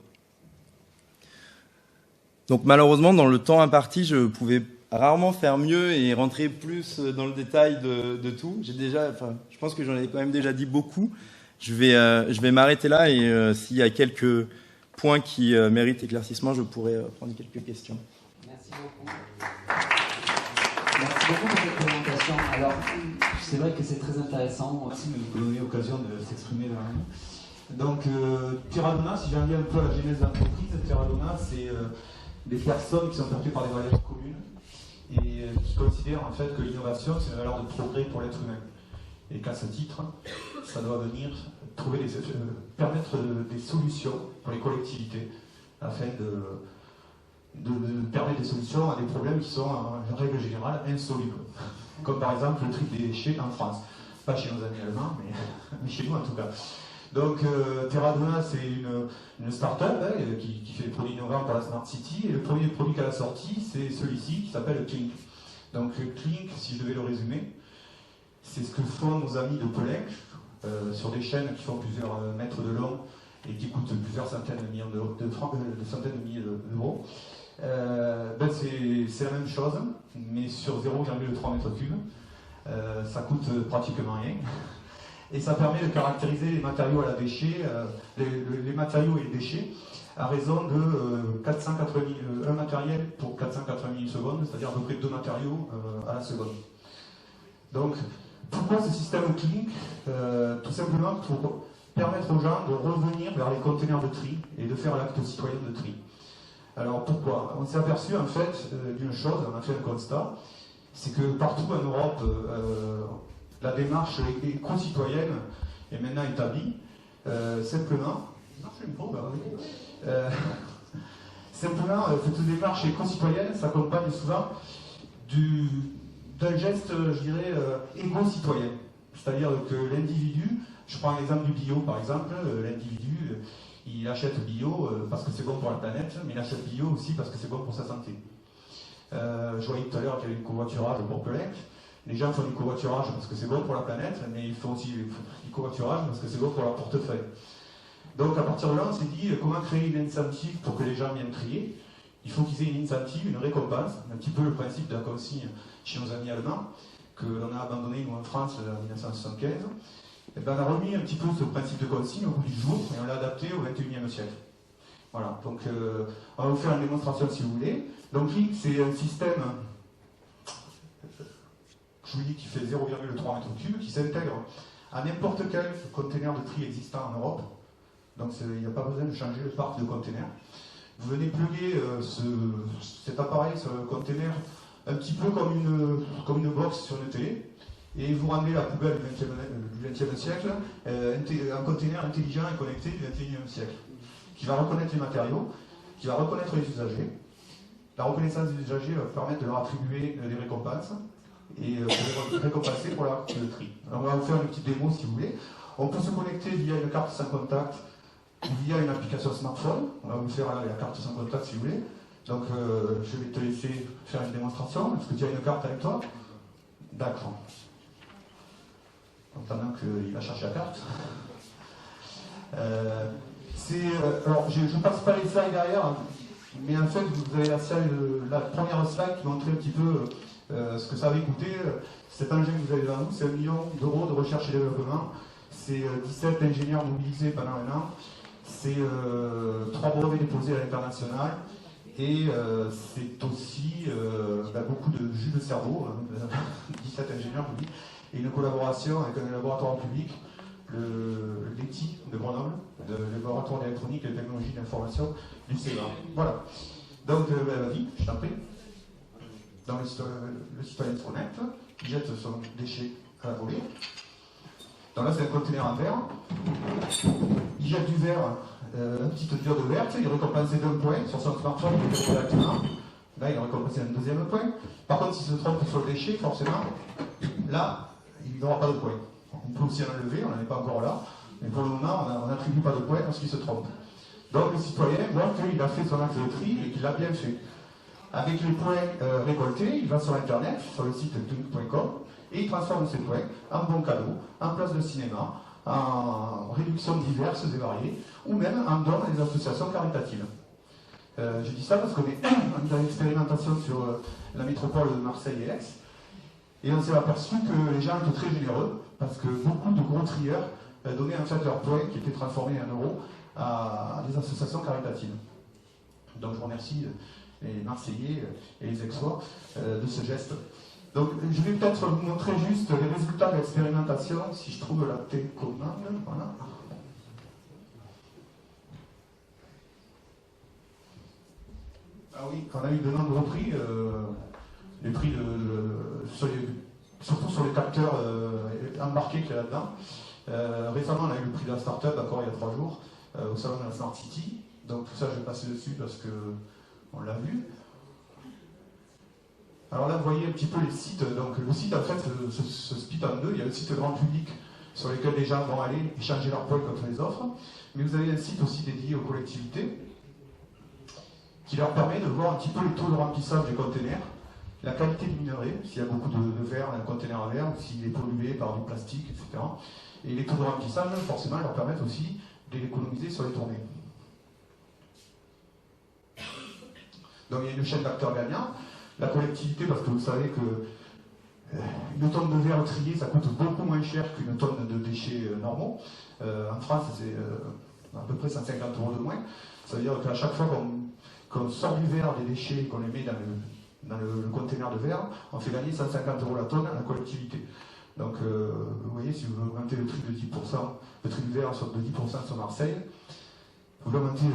Donc, malheureusement, dans le temps imparti, je pouvais rarement faire mieux et rentrer plus dans le détail de tout. Je pense que j'en ai quand même déjà dit beaucoup. Je vais m'arrêter là et s'il y a quelques points qui méritent éclaircissement, je pourrais prendre quelques questions. Merci beaucoup. Merci beaucoup pour cette présentation. Alors, c'est vrai que c'est très intéressant. Merci de nous donner l'occasion de s'exprimer là. Donc, Terradona, si j'en viens un peu à la genèse de l'entreprise, Terradona, c'est des personnes qui sont portées par des valeurs communes et qui considèrent en fait que l'innovation, c'est une valeur de progrès pour l'être humain. Et qu'à ce titre, ça doit venir permettre des solutions pour les collectivités afin de permettre des solutions à des problèmes qui sont, en règle générale, insolubles. Comme par exemple le tri des déchets en France. Pas chez nos amis allemands, mais chez nous en tout cas. Donc Terradona, c'est une start-up qui fait des produits innovants pour la Smart City. Et le premier produit qu'elle a sorti, c'est celui-ci qui s'appelle Clink. Donc Clink, si je devais le résumer, c'est ce que font nos amis de Pelec sur des chaînes qui font plusieurs mètres de long et qui coûtent plusieurs centaines de millions d'euros. C'est la même chose, mais sur 0,3 m3. Ça coûte pratiquement rien. Et ça permet de caractériser les matériaux à la déchet, les matériaux et les déchets, à raison de un matériel pour 480 millisecondes, c'est-à-dire à peu près 2 matériaux à la seconde. Donc, pourquoi ce système Clink? Tout simplement pour permettre aux gens de revenir vers les conteneurs de tri et de faire l'acte citoyen de tri. Alors pourquoi? On s'est aperçu en fait d'une chose, on a fait un constat, c'est que partout en Europe, la démarche éco-citoyenne est maintenant établie. Simplement, cette démarche éco-citoyenne s'accompagne souvent d'un geste, je dirais, égo-citoyen. C'est-à-dire que l'individu, je prends l'exemple du bio par exemple, l'individu, il achète bio parce que c'est bon pour la planète, mais il achète bio aussi parce que c'est bon pour sa santé. Je voyais tout à l'heure qu'il y avait du covoiturage pour Pelec. Les gens font du covoiturage parce que c'est bon pour la planète, mais ils font aussi du covoiturage parce que c'est bon pour leur portefeuille. Donc à partir de là, on s'est dit comment créer une incentive pour que les gens viennent trier. Il faut qu'ils aient une incentive, une récompense, un petit peu le principe de la consigne chez nos amis allemands, que l'on a abandonné nous en France en 1975. Et ben, on a remis un petit peu ce principe de consigne au bout du jour et on l'a adapté au XXIe siècle. Voilà, donc on va vous faire une démonstration si vous voulez. Donc c'est un système, je vous dis, qui fait 0,3 m3, qui s'intègre à n'importe quel conteneur de tri existant en Europe. Donc il n'y a pas besoin de changer le parc de conteneurs. Vous venez plugger cet appareil sur le conteneur un petit peu comme une box sur une télé, et vous ramenez la poubelle du XXe siècle, un conteneur intelligent et connecté du XXIe siècle, qui va reconnaître les matériaux, qui va reconnaître les usagers. La reconnaissance des usagers va permettre de leur attribuer des récompenses, et de les récompenser pour l'acte de tri. Alors on va vous faire une petite démo si vous voulez. On peut se connecter via une carte sans contact via une application smartphone. On va vous faire la carte sans contact si vous voulez. Donc je vais te laisser faire une démonstration. Est-ce que tu as une carte avec toi? D'accord. Donc pendant qu'il va chercher la carte. Alors je ne passe pas les slides derrière, mais en fait vous avez la première slide qui montrait un petit peu ce que ça avait coûté. Cet engin que vous avez devant vous, c'est 1 million d'euros de recherche et développement. C'est 17 ingénieurs mobilisés pendant un an. C'est 3 brevets déposés à l'international. Et c'est aussi beaucoup de jus de cerveau, 17 ingénieurs, je vous dis, et une collaboration avec un laboratoire public, le LETI de Grenoble, le laboratoire d'électronique et de technologie d'information du CEA. Voilà. Donc, vas-y, je t'en prie. Dans le citoyen Intronet, il jette son déchet à la volée. Donc là, c'est un conteneur en verre. Il jette du verre, une petite diode verte, il est récompensé d'un point sur son smartphone, il est directement. Là, il est récompensé un deuxième point. Par contre, s'il se trompe sur le déchet, forcément, là, il n'aura pas de point. On peut aussi en enlever, on n'en est pas encore là, mais pour le moment, on n'attribue pas de point lorsqu'il se trompe. Donc, le citoyen voit qu'il a fait son acte de tri et qu'il l'a bien fait. Avec les points récoltés, il va sur Internet, sur le site clink.com, et il transforme ces points en bons cadeaux, en place de cinéma, en réductions diverses et variées, ou même en dons à des associations caritatives. Je dis ça parce qu'on est dans une expérimentation sur la métropole de Marseille et Aix, et on s'est aperçu que les gens étaient très généreux, parce que beaucoup de gros trieurs donnaient en fait leurs points qui étaient transformés en euros à des associations caritatives. Donc je remercie les Marseillais et les Aixois de ce geste. Donc je vais peut-être vous montrer juste les résultats de l'expérimentation, si je trouve la télécommande. Voilà. Ah oui, on a eu de nombreux prix, les prix surtout sur les capteurs embarqués qu'il y a là-dedans. Récemment, on a eu le prix de la start-up, encore il y a 3 jours, au salon de la Smart City. Donc tout ça, je vais passer dessus parce qu'on l'a vu. Alors là, vous voyez un petit peu les sites. Donc le site, en fait, se split en deux. Il y a le site grand public sur lequel les gens vont aller échanger leurs points contre les offres. Mais vous avez un site aussi dédié aux collectivités qui leur permet de voir un petit peu les taux de remplissage des containers, la qualité du minerai, s'il y a beaucoup de verre dans un container à verre, ou s'il est pollué par du plastique, etc. Et les taux de remplissage, forcément, leur permettent aussi de l'économiser sur les tournées. Donc il y a une chaîne d'acteurs gagnants. La collectivité, parce que vous savez que une tonne de verre trié, ça coûte beaucoup moins cher qu'une tonne de déchets normaux. En France, c'est à peu près 150 € de moins. Ça veut dire qu'à chaque fois qu'on sort du verre des déchets, qu'on les met dans le conteneur de verre, on fait gagner 150 € la tonne à la collectivité. Donc, vous voyez, si vous augmentez le tri de 10%, le tri du verre de 10% sur Marseille, vous augmentez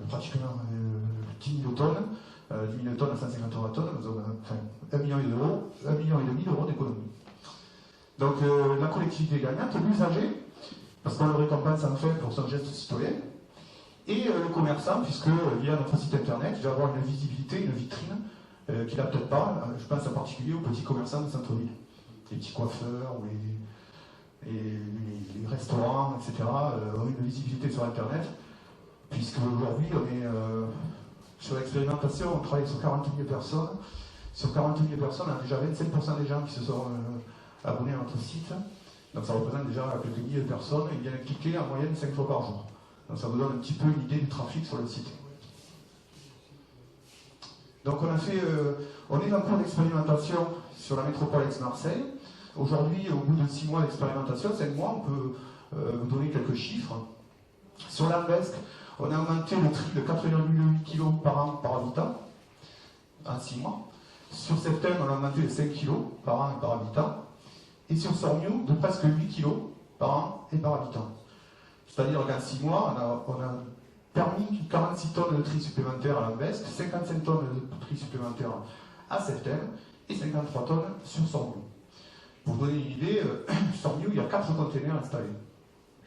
pratiquement 10 000 tonnes. 10 000 tonnes à 150 € la tonne, enfin, 1,5 million d'euros d'économie. Donc la collectivité gagnante, l'usager, parce qu'on le récompense en fait pour son geste citoyen, et le commerçant, puisque via notre site internet, il va avoir une visibilité, une vitrine qu'il n'a peut-être pas. Je pense en particulier aux petits commerçants de centre-ville, les petits coiffeurs, ou les restaurants, etc. Ont une visibilité sur internet, puisque aujourd'hui on est sur l'expérimentation, on travaille sur 40 000 personnes. Sur 40 000 personnes, on a déjà 25% des gens qui se sont abonnés à notre site. Donc ça représente déjà quelques milliers de personnes. Ils viennent cliquer en moyenne 5 fois par jour. Donc ça vous donne un petit peu une idée du trafic sur le site. Donc on est en cours d'expérimentation sur la métropole Aix-Marseille. Aujourd'hui, au bout de 6 mois d'expérimentation, 5 mois, on peut vous donner quelques chiffres. Sur l'Ambesque, on a augmenté le tri de 4,8 kg par an par habitant en 6 mois. Sur Septembre, on a augmenté de 5 kg par an et par habitant. Et sur Sormiou, de presque 8 kg par an et par habitant. C'est-à-dire qu'en 6 mois, on a permis 46 tonnes de tri supplémentaires à l'Ambesque, 55 tonnes de tri supplémentaires à Septembre et 53 tonnes sur Sormiou. Pour vous donner une idée, Sormiou, il y a 4 containers installés.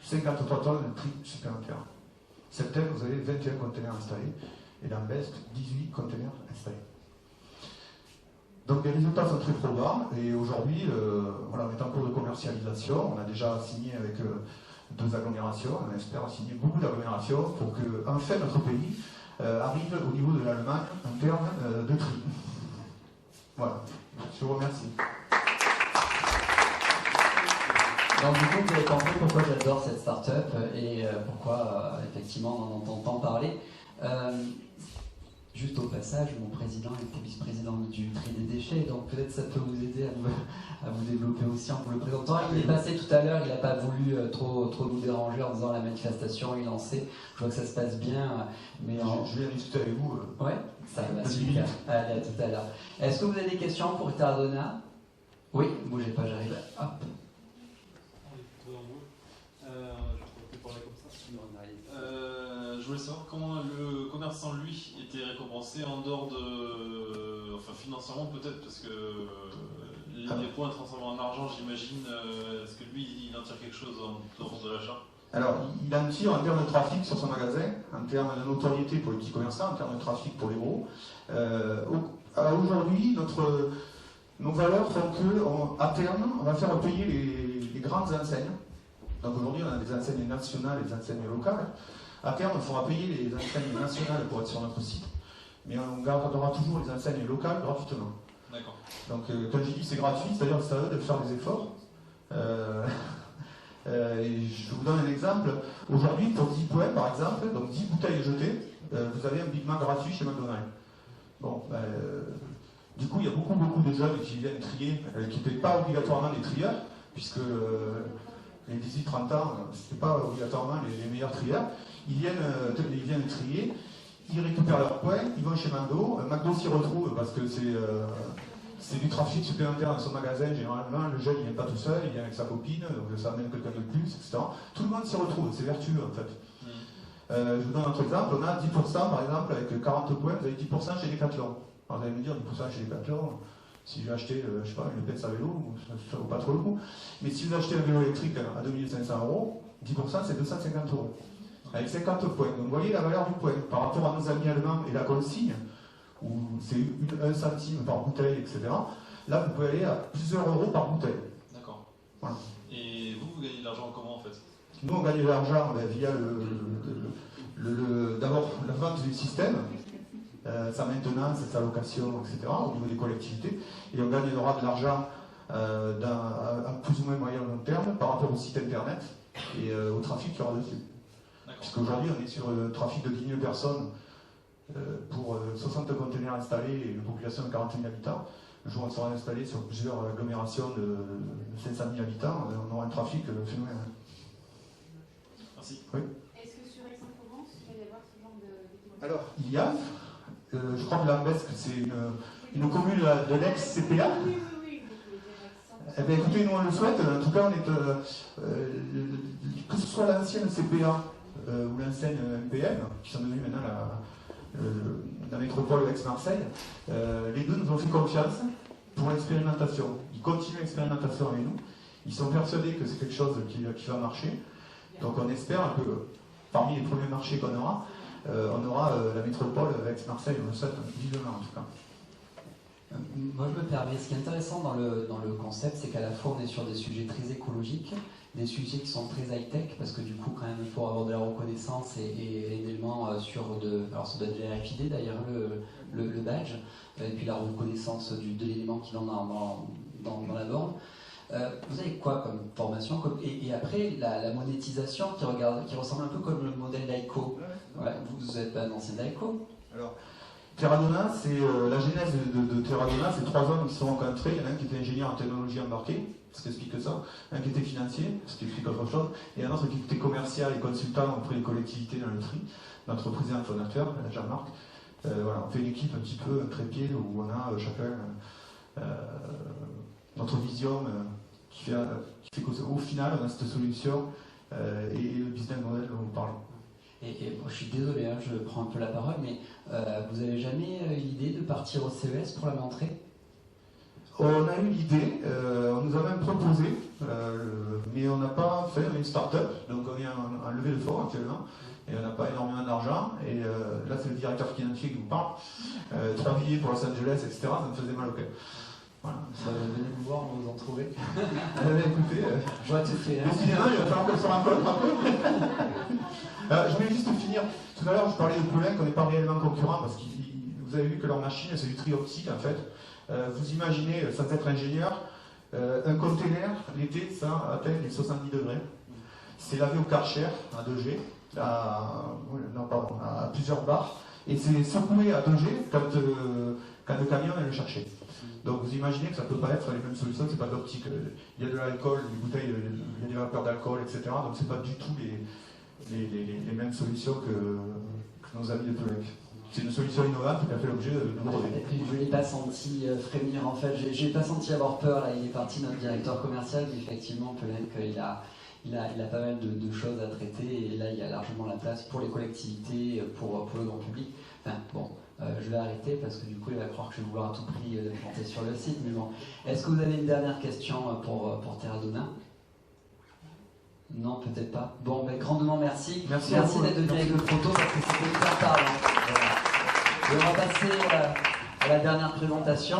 53 tonnes de tri supplémentaires. Septembre, vous avez 21 containers installés, et l'Ambesque, 18 containers installés. Donc les résultats sont très probants, et aujourd'hui, voilà, on est en cours de commercialisation. On a déjà signé avec 2 agglomérations, on espère signer beaucoup d'agglomérations pour que enfin notre pays arrive au niveau de l'Allemagne en termes de tri. Voilà, je vous remercie. Donc du coup, vous avez compris pourquoi j'adore cette start-up et pourquoi effectivement on en entend tant parler. Juste au passage, mon président était vice-président du tri des déchets, donc peut-être ça peut vous aider à vous développer aussi en vous le présentant. Il est passé tout à l'heure, il n'a pas voulu trop nous déranger en disant la manifestation est lancée. Je vois que ça se passe bien, mais je vais discuter avec vous. Ouais, ça va super. Allez, à tout à l'heure. Est-ce que vous avez des questions pour Terradona? Oui, bougez pas, j'arrive. Hop. Je voulais savoir comment le commerçant, lui, était récompensé en dehors de... Enfin, financièrement peut-être, parce que les points transformés en argent, j'imagine, est-ce que lui, il en tire quelque chose en dehors de l'achat? Alors, il en tire en termes de trafic sur son magasin, en termes de notoriété pour les petits commerçants, en termes de trafic pour les gros. Aujourd'hui, nos valeurs font qu'à terme, on va faire payer les grandes enseignes. Donc aujourd'hui, on a des enseignes nationales et des enseignes locales. À terme, il faudra payer les enseignes nationales pour être sur notre site, mais on gardera toujours les enseignes locales gratuitement. D'accord. Donc quand j'ai dit c'est gratuit, c'est-à-dire que c'est à eux de faire des efforts. Et je vous donne un exemple. Aujourd'hui, pour 10 points par exemple, donc 10 bouteilles jetées, vous avez un Big Mac gratuit chez McDonald's. Bon, du coup, il y a beaucoup de jeunes qui viennent trier, qui ne payent pas obligatoirement des trieurs, puisque les 18-30 ans, ce n'est pas obligatoirement les meilleurs trieurs. Ils viennent trier, ils récupèrent leurs points, ils vont chez McDo. McDo s'y retrouve parce que c'est du trafic supplémentaire dans son magasin. Généralement, le jeune, il ne vient pas tout seul, il vient avec sa copine, donc ça amène quelqu'un de plus, etc. Tout le monde s'y retrouve, c'est vertueux en fait. Je vous donne un autre exemple, on a 10% par exemple, avec 40 points, vous avez 10% chez Decathlon. Alors, vous allez me dire 10% chez Decathlon, si je vais acheter, je sais pas, une pince à vélo, ça ne vaut pas trop le coup. Mais si vous achetez un vélo électrique à 2500 €, 10% c'est 250 €. Avec 50 points. Donc vous voyez la valeur du point. Par rapport à nos amis allemands et la consigne, où c'est 1 centime par bouteille, etc. Là, vous pouvez aller à plusieurs euros par bouteille. D'accord. Voilà. Et vous gagnez de l'argent comment en fait? Nous, on gagne de l'argent via d'abord la vente du système, sa maintenance, sa location, etc. au niveau des collectivités. Et on gagnera de l'argent à plus ou moins moyen long terme par rapport au site internet et au trafic qu'il y aura dessus. Puisqu'aujourd'hui, on est sur le trafic de 10 000 personnes pour 60 conteneurs installés et une population de 40 000 habitants. Le jour où on sera installé sur plusieurs agglomérations de 500 000 habitants, on aura un trafic phénoménal. Merci. Oui. Est-ce que sur Aix-en-Provence, il va y avoir ce genre de... Alors, il y a, je crois que Lambesque, c'est une commune de l'ex-CPA. Oui. Eh bien, écoutez, nous on le souhaite. En tout cas, on est, que ce soit l'ancienne CPA ou l'ancienne MPM, qui sont devenues maintenant la métropole Aix-Marseille, les deux nous ont fait confiance pour l'expérimentation. Ils continuent l'expérimentation avec nous. Ils sont persuadés que c'est quelque chose qui va marcher. Donc on espère que parmi les premiers marchés qu'on aura, on aura la métropole Aix-Marseille. On le souhaite vivement en tout cas. Moi, je me permets. Ce qui est intéressant dans le concept, c'est qu'à la fois, on est sur des sujets très écologiques, des sujets qui sont très high-tech, parce que du coup, quand même, pour avoir de la reconnaissance et également alors ça doit être le RFID d'ailleurs, le badge, et puis la reconnaissance de l'élément qui va dans la borne. Vous avez quoi comme formation et après, la monétisation qui ressemble un peu comme le modèle d'ICO. Ouais, vous êtes un ancien d'ICO. Alors, Terradona, c'est la genèse de Terradona, c'est 3 hommes qui se sont rencontrés. Il y en a un qui était ingénieur en technologie embarquée, ce qui explique ça, un qui était financier, ce qui explique autre chose, et un autre qui était commercial et consultant auprès des collectivités dans le tri, notre président fondateur, Jean-Marc. Voilà, on fait une équipe un petit peu trépied où on a chacun notre vision qui fait qu'au final on a cette solution et le business model dont vous parlez. Et je suis désolé, hein, je prends un peu la parole, mais vous n'avez jamais eu l'idée de partir au CES pour la montrer? On a eu l'idée, on nous a même proposé, mais on n'a pas fait une start-up, donc on est en levée de fonds actuellement, et on n'a pas énormément d'argent, et là c'est le directeur financier qui vous parle, 3 billets pour Los Angeles, etc., ça me faisait mal au cœur. Voilà. Venez nous voir, on vous en trouver. Écoutez, Je vois tout fait. décidément, il va falloir qu'on se rencontre un peu. Je voulais juste finir. Tout à l'heure, je parlais de Poulenc, qu'on n'est pas réellement concurrents parce que vous avez vu que leur machine, c'est du tri optique en fait. Vous imaginez, sans être ingénieur, un container, l'été, ça atteint les 70 degrés. C'est lavé au Karcher, à 2G, à plusieurs bars. Et c'est secoué à 2G quand le camion est le chercher. Donc vous imaginez que ça ne peut pas être les mêmes solutions, c'est pas de l'optique. Il y a de l'alcool, des bouteilles, il y a des vapeurs d'alcool, etc. Donc c'est pas du tout les mêmes solutions que nos amis de Poulenc. C'est une solution innovante qui a fait l'objet de brevets. Je ne l'ai pas senti frémir en fait, je n'ai pas senti avoir peur, là il est parti notre directeur commercial, mais effectivement Poulenc il a pas mal de choses à traiter et là il y a largement la place pour les collectivités, pour le grand public. Enfin, bon, je vais arrêter parce que du coup il va croire que je vais vouloir à tout prix planter sur le site, mais bon. Est-ce que vous avez une dernière question pour Terradona? Non, peut-être pas. Bon, ben, grandement merci. Merci d'être venu avec le photo parce que c'était hyper parlant. Voilà. Et on va passer à la dernière présentation.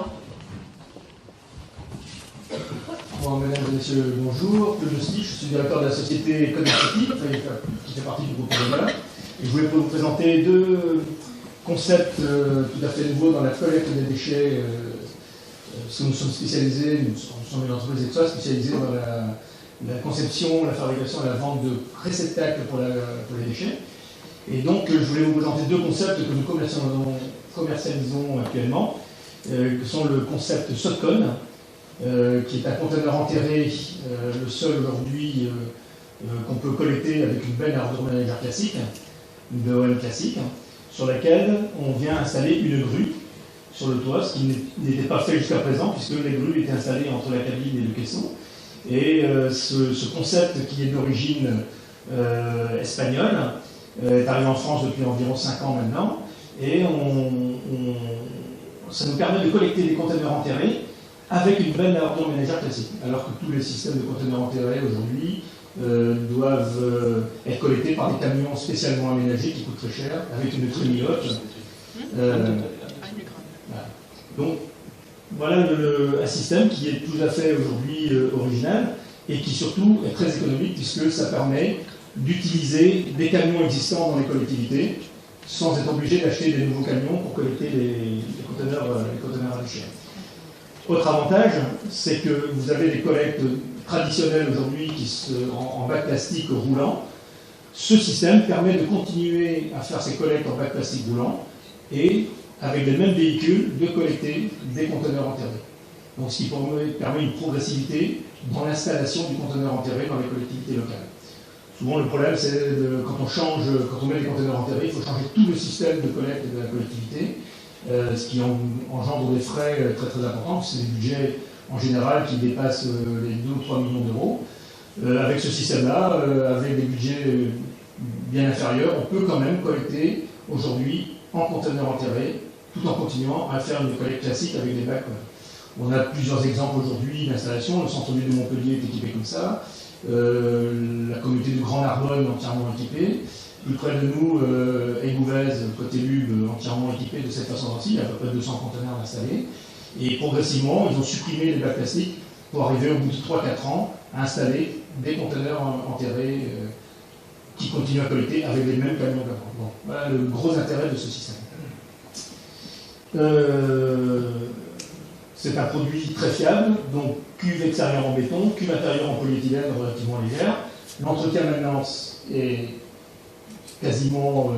Bon, mesdames et messieurs, bonjour. Je suis directeur de la société Connectivity, qui fait partie du groupe Terradona. Et je voulais vous présenter deux concepts tout à fait nouveaux dans la collecte des déchets. Parce que nous sommes spécialisés, nous sommes une entreprise EXA spécialisée dans la conception, la fabrication et la vente de réceptacles pour les déchets. Et donc, je voulais vous présenter deux concepts que nous commercialisons actuellement, que sont le concept Sotcon, qui est un conteneur enterré, le seul aujourd'hui qu'on peut collecter avec une benne à ordure ménagère classique, une BOM classique, sur laquelle on vient installer une grue sur le toit, ce qui n'était pas fait jusqu'à présent, puisque les grues étaient installées entre la cabine et le caisson. Et ce concept, qui est d'origine espagnole, est arrivé en France depuis environ 5 ans maintenant, et ça nous permet de collecter des conteneurs enterrés avec une benne à ordure ménagère classique, alors que tous les systèmes de conteneurs enterrés aujourd'hui doivent être collectés par des camions spécialement aménagés qui coûtent très cher, avec une trémie haute. Voilà. Donc, voilà un système qui est tout à fait aujourd'hui original et qui surtout est très économique puisque ça permet d'utiliser des camions existants dans les collectivités sans être obligé d'acheter des nouveaux camions pour collecter les conteneurs à déchets. Autre avantage, c'est que vous avez des collectes traditionnelles aujourd'hui en bac plastique roulant. Ce système permet de continuer à faire ces collectes en bac plastique roulant et avec les mêmes véhicules, de collecter des conteneurs enterrés. Donc, ce qui permet une progressivité dans l'installation du conteneur enterré dans les collectivités locales. Souvent, le problème, c'est quand on met des conteneurs enterrés, il faut changer tout le système de collecte de la collectivité, ce qui engendre des frais très très importants. C'est des budgets en général qui dépassent les 2 ou 3 millions d'euros. Avec ce système-là, avec des budgets bien inférieurs, on peut quand même collecter aujourd'hui en conteneur enterré, tout en continuant à faire une collecte classique avec des bacs. On a plusieurs exemples aujourd'hui d'installation. Le centre-ville de Montpellier est équipé comme ça. La communauté de Grand Narbonne entièrement équipée. Plus près de nous, Aygouvez, côté Lube, entièrement équipé de cette façon aussi. Il y a à peu près 200 conteneurs installés. Et progressivement, ils ont supprimé les bacs plastiques pour arriver au bout de 3-4 ans à installer des conteneurs enterrés qui continuent à collecter avec les mêmes camions qu'avant. Bon, voilà le gros intérêt de ce système. C'est un produit très fiable, donc cuve extérieure en béton, cuve intérieure en polyéthylène relativement légère. L'entretien maintenance est quasiment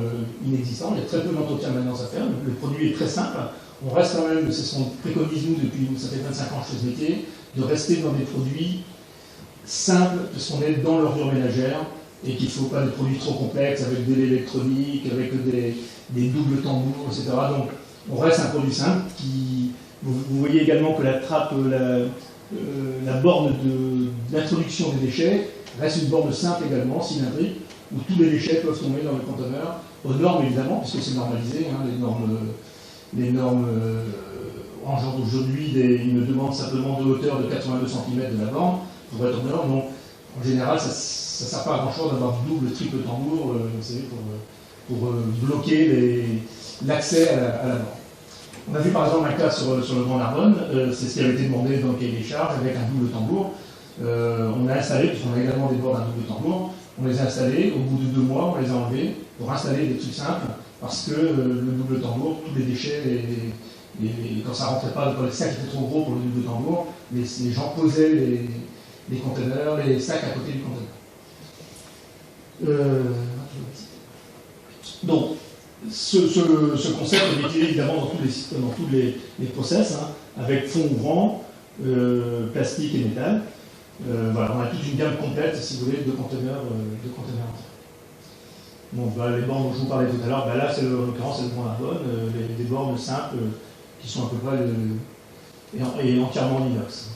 inexistant, il y a très peu d'entretien maintenance à faire. Le produit est très simple. On reste quand même, c'est ce qu'on préconise nous depuis, ça fait 25 ans que je fais ce métier, de rester dans des produits simples, parce qu'on est dans l'ordure ménagère, et qu'il ne faut pas des produits trop complexes avec de l'électronique, avec des doubles tambours, etc. Donc on reste un produit simple qui... Vous voyez également que la trappe, la borne d'introduction des déchets reste une borne simple également, cylindrique, où tous les déchets peuvent tomber dans le conteneur, aux normes évidemment, puisque c'est normalisé, hein, les normes engendrent aujourd'hui une demande simplement de hauteur de 82 cm de la borne pour être en norme. Donc en général, ça ne sert pas à grand chose d'avoir double, triple tambour, vous savez, pour bloquer l'accès à la borne. On a vu par exemple un cas sur le Grand Narbonne, c'est ce qui avait été demandé dans le cahier des charges avec un double tambour. On a installé, puisqu'on a également des bords d'un double tambour, on les a installés, au bout de 2 mois, on les a enlevés pour installer des trucs simples, parce que le double tambour, tous les déchets, quand ça rentrait pas, quand les sacs étaient trop gros pour le double tambour, les gens posaient les conteneurs, les sacs à côté du conteneur. Donc, ce concept est décliné évidemment dans tous les process, hein, avec fond ouvrant, plastique et métal. Voilà, on a toute une gamme complète, si vous voulez, de conteneurs entiers. Donc, bah, les bornes dont je vous parlais tout à l'heure, bah, là, en l'occurrence, c'est le Grand Narbonne, des bornes simples qui sont à peu près et entièrement en inox.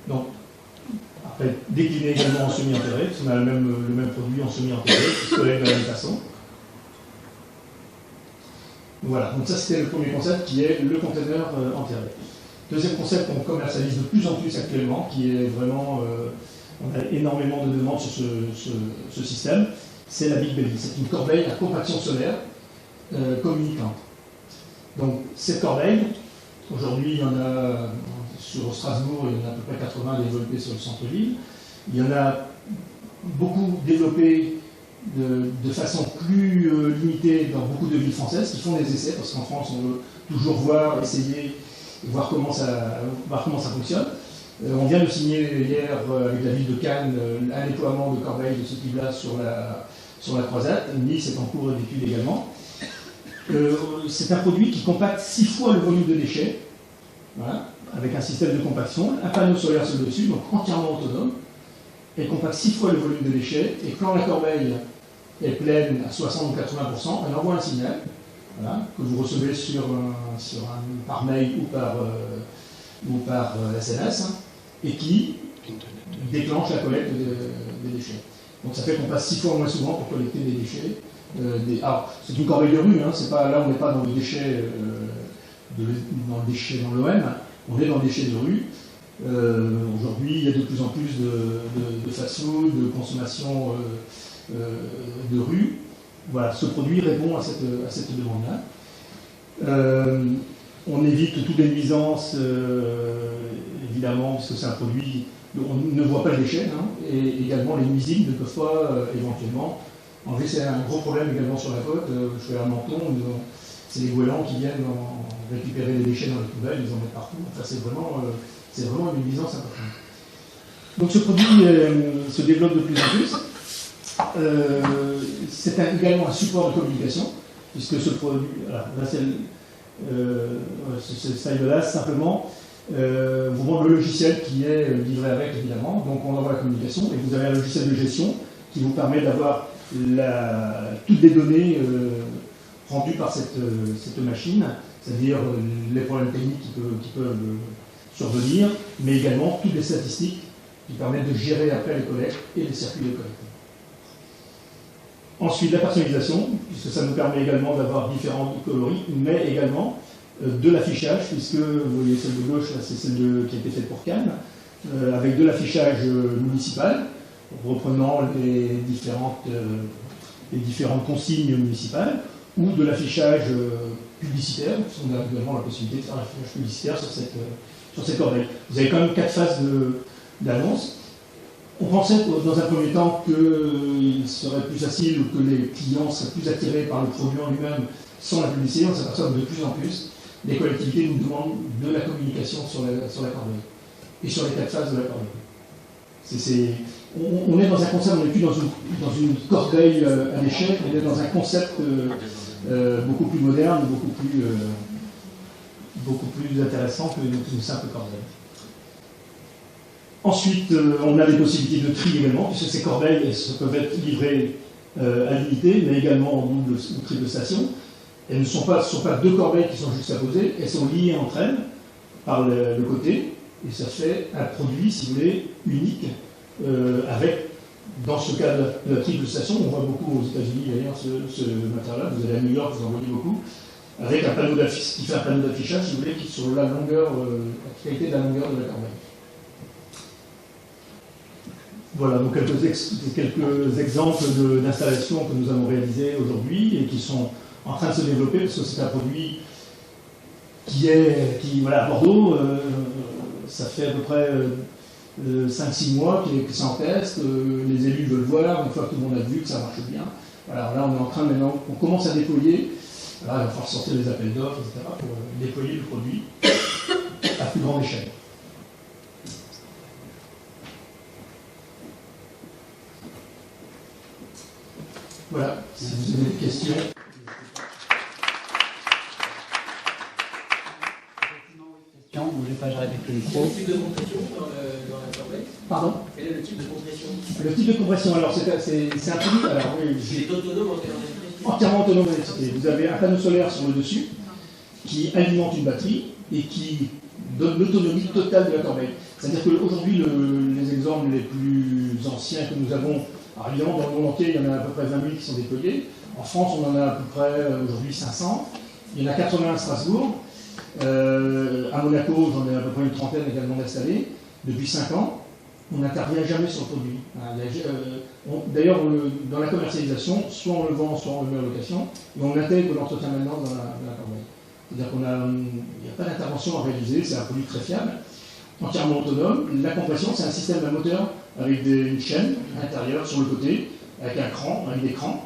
Donc, après, décliné également en semi-enterré, parce qu'on a le même produit en semi-enterré, qui se collègue de la même façon. Voilà, donc ça c'était le premier concept qui est le conteneur enterré. Deuxième concept qu'on commercialise de plus en plus actuellement, qui est vraiment, on a énormément de demandes sur ce système, c'est la Big Belly. C'est une corbeille à compaction solaire communicante. Donc cette corbeille, aujourd'hui il y en a sur Strasbourg, il y en a à peu près 80 développés sur le centre-ville. Il y en a beaucoup développés de façon plus limitée dans beaucoup de villes françaises qui font des essais, parce qu'en France on veut toujours voir, essayer, voir comment ça fonctionne. On vient de signer hier avec la ville de Cannes un déploiement de corbeilles de ce type-là sur la Croisette. Nice est en cours d'étude également. C'est un produit qui compacte 6 fois le volume de déchets, voilà, avec un système de compaction, un panneau solaire sur le dessus, donc entièrement autonome, et compacte 6 fois le volume de déchets, et quand la corbeille est pleine à 60 ou 80%, elle envoie un signal, voilà, que vous recevez par mail ou par SMS, hein, et qui déclenche la collecte des déchets. Donc ça fait qu'on passe 6 fois moins souvent pour collecter des déchets. Alors, c'est une corbeille de rue, hein, là on n'est pas dans le déchet dans l'OM, on est dans le déchet de rue. Aujourd'hui, il y a de plus en plus de fast-food, de consommation de rue. Voilà, ce produit répond à cette demande-là. On évite toutes les nuisances, évidemment, parce que c'est un produit, on ne voit pas le déchet, hein, et également les nuisibles ne peuvent pas éventuellement enlever. C'est un gros problème également sur la côte. Je fais un menton, c'est les goélands qui viennent récupérer les déchets dans les poubelles, ils en mettent partout. Enfin, c'est vraiment une nuisance importante. Donc ce produit se développe de plus en plus. C'est également un support de communication, puisque ce produit, là c'est ce slide-là, simplement, vous montre le logiciel qui est livré avec, évidemment. Donc on envoie la communication, et vous avez un logiciel de gestion qui vous permet d'avoir toutes les données rendues par cette machine, c'est-à-dire les problèmes techniques qui peuvent survenir, mais également toutes les statistiques qui permettent de gérer après les collectes et les circuits de collecte. Ensuite, la personnalisation, puisque ça nous permet également d'avoir différents coloris, mais également de l'affichage, puisque vous voyez celle de gauche, c'est celle qui a été faite pour Cannes, avec de l'affichage municipal, reprenant les différentes consignes municipales, ou de l'affichage publicitaire, parce qu'on a également la possibilité de faire l'affichage publicitaire sur cette corbeille. Vous avez quand même 4 phases d'annonce. On pensait dans un premier temps qu'il serait plus facile ou que les clients seraient plus attirés par le produit en lui-même sans la publicité. On s'aperçoit que de plus en plus, les collectivités nous demandent de la communication sur la corbeille et sur les 4 phases de la corbeille. On est dans un concept, on n'est plus dans une corbeille à déchets, on est dans un concept beaucoup plus moderne, beaucoup plus intéressant qu'une simple corbeille. Ensuite, on a des possibilités de tri également, puisque ces corbeilles peuvent être livrées à l'unité, mais également en double ou triple station. Elles ne sont pas 2 corbeilles qui sont juxtaposées, elles sont liées entre elles par le côté, et ça fait un produit, si vous voulez, unique, avec, dans ce cas de la triple station, on voit beaucoup aux États-Unis d'ailleurs ce matériel-là, vous allez à New York, vous en voyez beaucoup, avec un panneau d'affichage, qui fait un panneau d'affichage, si vous voulez, qui sur la longueur, la qualité de la longueur de la corbeille. Voilà, donc quelques exemples d'installations que nous avons réalisées aujourd'hui et qui sont en train de se développer, parce que c'est un produit voilà, à Bordeaux, ça fait à peu près 5-6 mois que c'est en test, les élus veulent voir, une fois que tout le monde a vu que ça marche bien. Voilà, là on est en train maintenant, on commence à déployer, voilà, il va falloir sortir les appels d'offres, etc., pour déployer le produit à plus grande échelle. Voilà, si vous avez des questions. Bougez pas, j'arrête avec le micro. Quel est le type de compression dans la corbeille? Pardon? Quel est le type de compression? Le type de compression, alors c'est un produit. Alors, oui, C'est autonome en termes d'électricité. Entièrement autonome en électricité. Vous avez un panneau solaire sur le dessus qui alimente une batterie et qui donne l'autonomie totale de la corbeille. C'est-à-dire qu'aujourd'hui, les exemples les plus anciens que nous avons, alors évidemment dans le monde entier, il y en a à peu près 20 000 qui sont déployés. En France, on en a à peu près aujourd'hui 500. Il y en a 80 à Strasbourg. À Monaco, j'en ai à peu près une trentaine également installés depuis 5 ans. On n'intervient jamais sur le produit. D'ailleurs, dans la commercialisation, soit on le vend, soit on le met en location, et on intègre l'entretien maintenant dans la corbeille. C'est-à-dire qu'il n'y a pas d'intervention à réaliser, c'est un produit très fiable, entièrement autonome. La compression, c'est un système d'un moteur avec une chaîne à l'intérieur, sur le côté, avec des crans,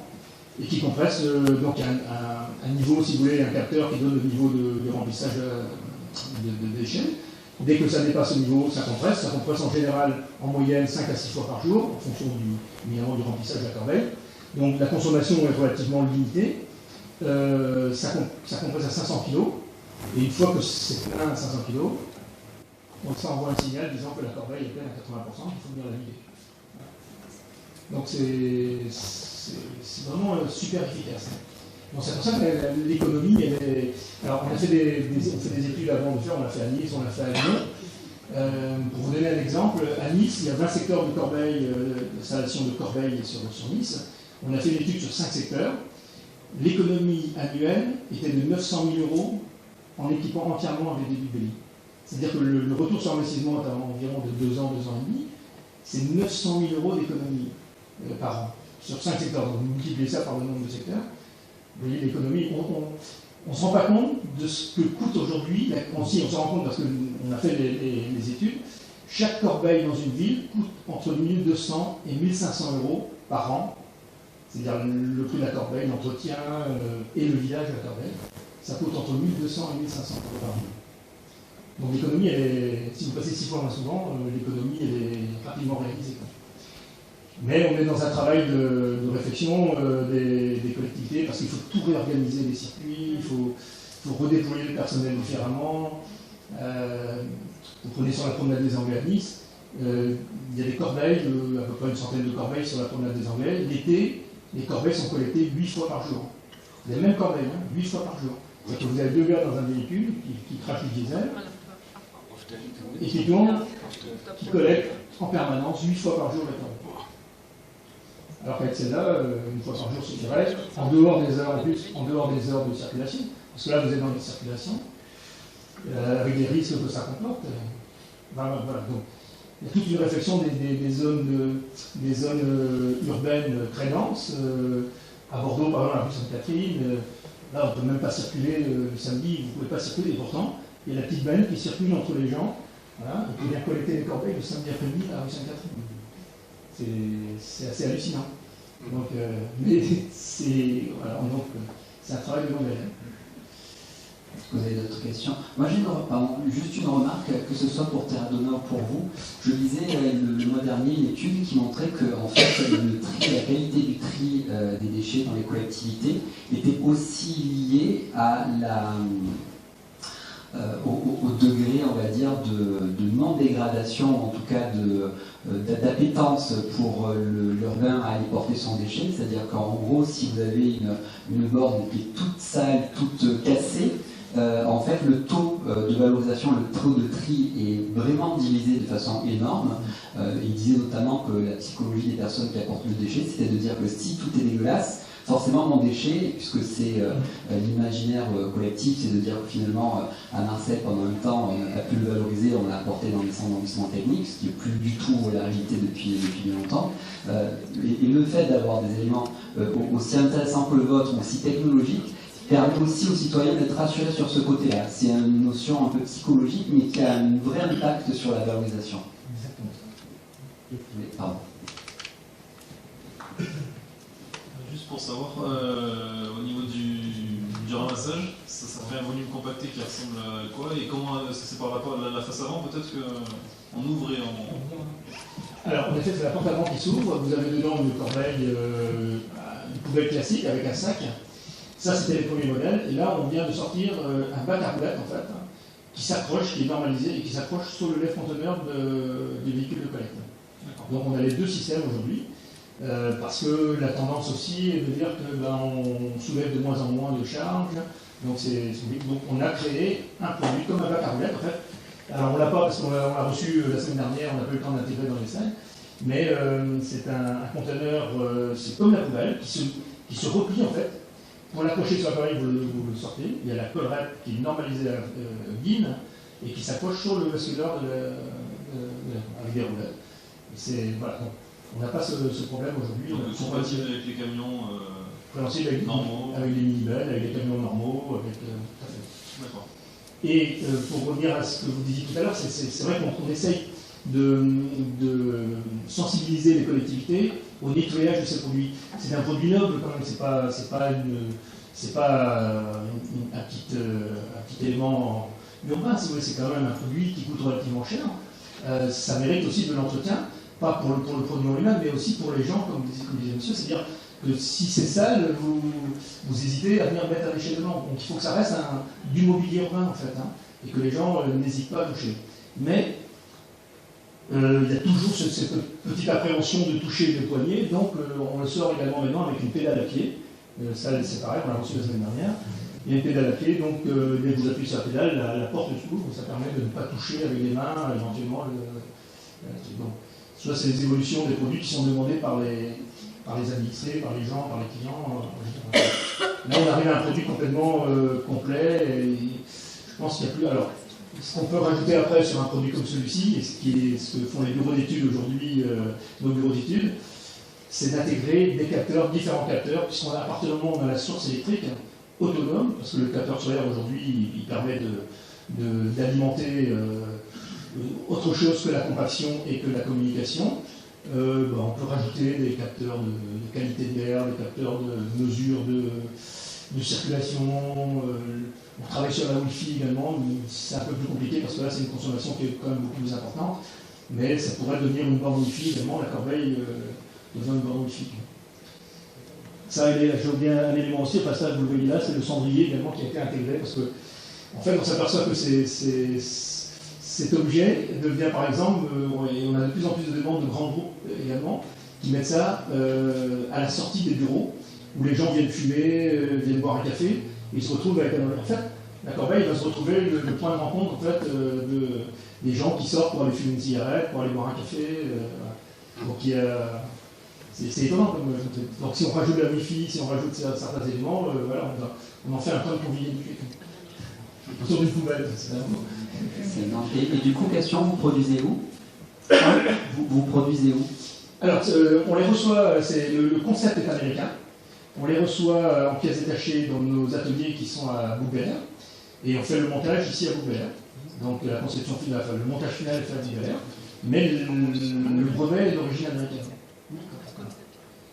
et qui compresse donc un niveau, si vous voulez, un capteur qui donne le niveau de remplissage de déchets. Dès que ça dépasse ce niveau, ça compresse en général en moyenne 5 à 6 fois par jour, en fonction du remplissage de la corbeille. Donc la consommation est relativement limitée. Ça compresse à 500 kg, et une fois que c'est plein à 500 kg, donc ça envoie un signal disant que la corbeille est pleine à 80%, il faut venir la vider. Donc c'est vraiment super efficace. Donc c'est pour ça que l'économie, elle est... Alors on fait des études avant de faire, on l'a fait à Nice, on l'a fait à Lyon. Pour vous donner un exemple, à Nice, il y a 20 secteurs de corbeilles, d'installation de corbeilles sur Nice. On a fait une étude sur 5 secteurs. L'économie annuelle était de 900 000 € en équipant entièrement avec des BBI. C'est-à-dire que le retour sur investissement est à environ de 2 ans, 2 ans et demi. C'est 900 000 € d'économie par an sur 5 secteurs. Donc vous multipliez ça par le nombre de secteurs. Vous voyez l'économie. On ne se rend pas compte de ce que coûte aujourd'hui. Si, on se rend compte parce qu'on a fait les études. Chaque corbeille dans une ville coûte entre 1 200 et 1 500 € par an. C'est-à-dire le prix de la corbeille, l'entretien et le vidage de la corbeille. Ça coûte entre 1 200 et 1 500 € par an. Donc l'économie, si vous passez 6 fois moins souvent, l'économie elle est rapidement réalisée. Mais on est dans un travail de réflexion des collectivités, parce qu'il faut tout réorganiser les circuits, il faut redéployer le personnel différemment. Vous prenez sur la promenade des Anglais à Nice, il y a des corbeilles, à peu près une centaine de corbeilles sur la promenade des Anglais. L'été, les corbeilles sont collectées 8 fois par jour. Les mêmes corbeilles, 8 fois par jour. C'est-à-dire que vous avez 2 gars dans un véhicule qui crachent du diesel, et qui tournent, qui collectent en permanence 8 fois par jour la corbeille. Alors qu'avec celle-là, une fois par jour suffirait, en dehors des heures de circulation, parce que là vous êtes dans une circulation, avec les risques que ça comporte. Voilà. Donc, il y a toute une réflexion des zones urbaines très denses. À Bordeaux, par exemple, à la rue Sainte-Catherine, là on ne peut même pas circuler le samedi, vous ne pouvez pas circuler, et pourtant, il y a la petite benne qui circule entre les gens, voilà, et qui vient collecter les corbeilles le samedi après-midi à la rue Sainte-Catherine. C'est assez hallucinant. Donc, mais c'est un travail de longue haleine. Est-ce que vous avez d'autres questions? Moi j'ai juste une remarque, que ce soit pour TerraDonna ou pour vous. Je lisais le mois dernier une étude qui montrait que en fait, la qualité du tri des déchets dans les collectivités était aussi liée à au degré, on va dire, de non-dégradation, en tout cas d'appétence pour l'urbain à y porter son déchet. C'est-à-dire qu'en gros, si vous avez une borne qui est toute sale, toute cassée, en fait, le taux de valorisation, le taux de tri est vraiment divisé de façon énorme. Il disait notamment que la psychologie des personnes qui apportent le déchet, c'était de dire que si tout est dégueulasse, forcément mon déchet, puisque c'est l'imaginaire collectif, c'est de dire que finalement à Marseille pendant un temps on n'a pas pu le valoriser, on l'a apporté dans les centres d'enregistrement technique, ce qui n'est plus du tout la réalité depuis bien longtemps. Et le fait d'avoir des éléments aussi intéressants que le vôtre, aussi technologiques, permet aussi aux citoyens d'être rassurés sur ce côté-là. C'est une notion un peu psychologique, mais qui a un vrai impact sur la valorisation. Exactement. Pardon. Juste pour savoir, au niveau du ramassage, ça fait un volume compacté qui ressemble à quoi? Et comment c'est par rapport à la face avant? Peut-être qu'on ouvre et on... Alors, en effet, c'est la porte avant qui s'ouvre. Vous avez dedans une corbeille, une poubelle classique avec un sac. Ça, c'était les premiers modèles. Et là, on vient de sortir un bac à roulettes, en fait, qui s'accroche, qui est normalisé et qui s'accroche sur le lève-conteneur des véhicules de collecte. Donc, on a les deux systèmes aujourd'hui. Parce que la tendance aussi est de dire que on soulève de moins en moins de charges. Donc, donc on a créé un produit comme un bac à roulettes, en fait. Alors on l'a pas parce qu'on l'a reçu la semaine dernière, on n'a pas eu le temps d'intégrer dans les salles, mais c'est un conteneur, c'est comme la poubelle, qui se replie en fait. Pour l'accrocher sur l'appareil, vous le sortez, il y a la collerette qui est normalisée à la guine et qui s'accroche sur le basculeur avec des roulettes. Voilà, donc, on n'a pas ce problème aujourd'hui. Donc compatible avec les camions normaux, avec les minibelles, avec les camions normaux, avec tout à fait. D'accord. Et pour revenir à ce que vous disiez tout à l'heure, c'est vrai qu'on essaye de sensibiliser les collectivités au nettoyage de ces produits. C'est un produit noble quand même, c'est pas un petit élément urbain, si vous voulez, c'est quand même un produit qui coûte relativement cher. Ça mérite aussi de l'entretien, pas pour le produit en lui-même, mais aussi pour les gens, comme disait monsieur, c'est-à-dire que si c'est sale, vous hésitez à venir mettre un déchet dedans. Donc il faut que ça reste du mobilier urbain en fait, et que les gens n'hésitent pas à toucher. Mais il y a toujours cette petite appréhension de toucher le poignet, donc on le sort également maintenant avec une pédale à pied. Ça c'est pareil, on l'a reçu la semaine dernière. Il y a une pédale à pied, donc dès que vous appuyez sur la pédale, la porte s'ouvre, ça permet de ne pas toucher avec les mains éventuellement donc, soit c'est les évolutions des produits qui sont demandés par les administrés, par les gens, par les clients. Là, on arrive à un produit complètement complet et je pense qu'il n'y a plus. Alors, ce qu'on peut rajouter après sur un produit comme celui-ci, et ce que font les bureaux d'études aujourd'hui, nos bureaux d'études, c'est d'intégrer des capteurs, différents capteurs, puisqu'on a à partir du moment où on a la source électrique autonome, parce que le capteur solaire aujourd'hui, il permet d'alimenter autre chose que la compaction et que la communication. On peut rajouter des capteurs de qualité de l'air, des capteurs de mesure de circulation. On travaille sur la Wi-Fi également, c'est un peu plus compliqué parce que là c'est une consommation qui est quand même beaucoup plus importante, mais ça pourrait devenir une borne Wi-Fi également, la corbeille devient une borne Wi-Fi. Ça, j'ai oublié un élément aussi, enfin ça vous le voyez là, c'est le cendrier également qui a été intégré parce que en fait on s'aperçoit que cet objet devient par exemple, et on a de plus en plus de demandes de grands groupes également, qui mettent ça à la sortie des bureaux, où les gens viennent fumer, viennent boire un café, et ils se retrouvent avec en fait, la corbeille va se retrouver le point de rencontre en fait, des gens qui sortent pour aller fumer une cigarette, pour aller boire un café. Donc c'est étonnant. Donc si on rajoute la Wi-Fi, si on rajoute certains éléments, voilà, on en fait un point de convivialité. Autour d'une poubelle. C'est énorme. Et du coup, question, vous produisez où vous produisez où? Alors, on les reçoit, le concept est américain. On les reçoit en pièces détachées dans nos ateliers qui sont à Bouc-Béliard. Et on fait le montage ici à Bouc-Béliard. Donc la conception finale, enfin, le montage final est fait à Bouc-Béliard. Mais le brevet est d'origine américaine.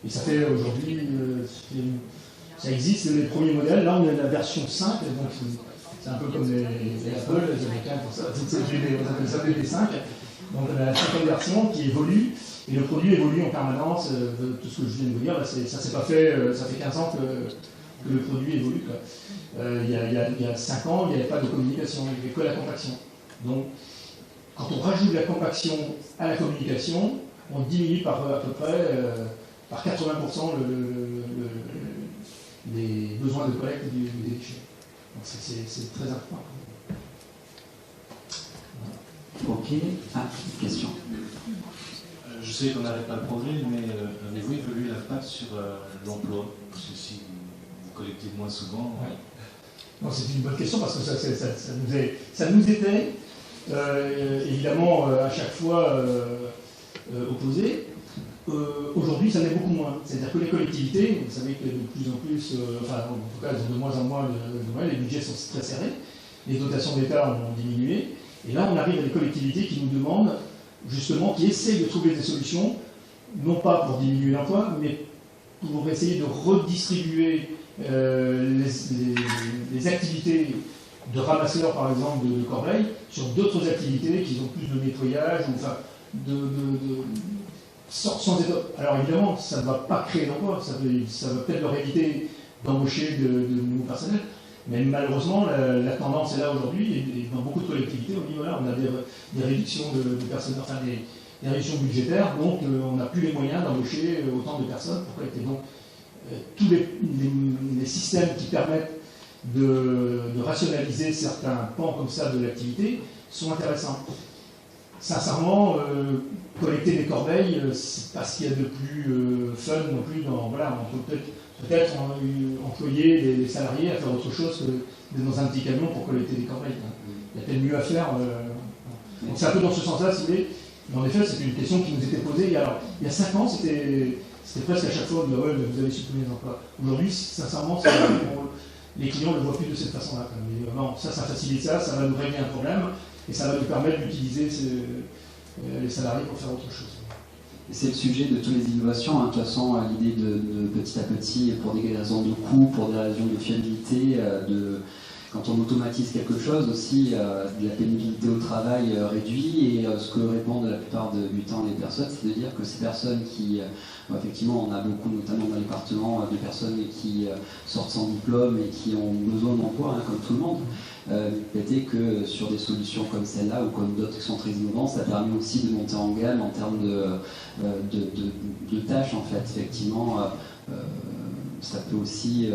Et ça fait aujourd'hui, ça existe, les premiers modèles. Là, on a la version 5, donc c'est un peu comme les Apple, les Américains, pour ça. On appelle ça BB5. Donc on a la 5e version qui évolue. Et le produit évolue en permanence, tout ce que je viens de vous dire, ça s'est pas fait, ça fait 15 ans que le produit évolue. Il y a 5 ans, il n'y avait pas de communication, il n'y avait que la compaction. Donc, quand on rajoute la compaction à la communication, on diminue par à peu près par 80% les besoins de collecte des déchets. Donc c'est très important. Voilà. Ok, question. Je sais qu'on n'arrête pas le progrès, mais avez-vous évolué l'impact sur l'emploi? Parce que si vous collectez moins souvent... Ouais. Non, c'est une bonne question parce que ça nous était évidemment à chaque fois opposé. Aujourd'hui, ça l'est beaucoup moins. C'est-à-dire que les collectivités, vous savez que de plus en plus, enfin en tout cas de moins en moins, les budgets sont très serrés, les dotations d'État ont diminué, et là on arrive à des collectivités qui nous demandent, justement, qui essayent de trouver des solutions, non pas pour diminuer l'emploi, mais pour essayer de redistribuer les activités de ramasseurs, par exemple, de corbeilles, sur d'autres activités qui ont plus de nettoyage, ou, enfin, sans être... Alors évidemment, ça ne va pas créer d'emploi, ça va peut-être leur éviter d'embaucher de nouveaux personnels, mais malheureusement, la tendance est là aujourd'hui, et dans beaucoup de collectivités, on dit voilà, on a des réductions de personnel, enfin des réductions budgétaires, donc on n'a plus les moyens d'embaucher autant de personnes pour collecter. Donc tous les systèmes qui permettent de rationaliser certains pans comme ça de l'activité sont intéressants. Sincèrement, collecter des corbeilles, c'est pas ce qu'il y a de plus fun non plus. Voilà, on peut peut-être employer les salariés à faire autre chose que dans un petit camion pour collecter des corbeilles. Il y a peut-être mieux à faire. Donc c'est un peu dans ce sens-là, si vous voulez. Mais en effet, c'est une question qui nous était posée. Il y a 5 ans, c'était presque à chaque fois de ouais, vous avez supprimé les emplois. Aujourd'hui, sincèrement, les clients ne le voient plus de cette façon-là. Non, ça facilite ça va nous régler un problème et ça va nous permettre d'utiliser les salariés pour faire autre chose. C'est le sujet de toutes les innovations. De toute façon, l'idée de petit à petit, pour des raisons de coût, pour des raisons de fiabilité, quand on automatise quelque chose aussi, de la pénibilité au travail réduit, et ce que répondent la plupart du temps les personnes, c'est de dire que ces personnes qui, effectivement, on a beaucoup, notamment dans les départements, de personnes qui sortent sans diplôme et qui ont besoin d'emploi, comme tout le monde. Peut-être que sur des solutions comme celle-là ou comme d'autres qui sont très innovantes, ça permet aussi de monter en gamme en termes de tâches, en fait. Effectivement, ça peut aussi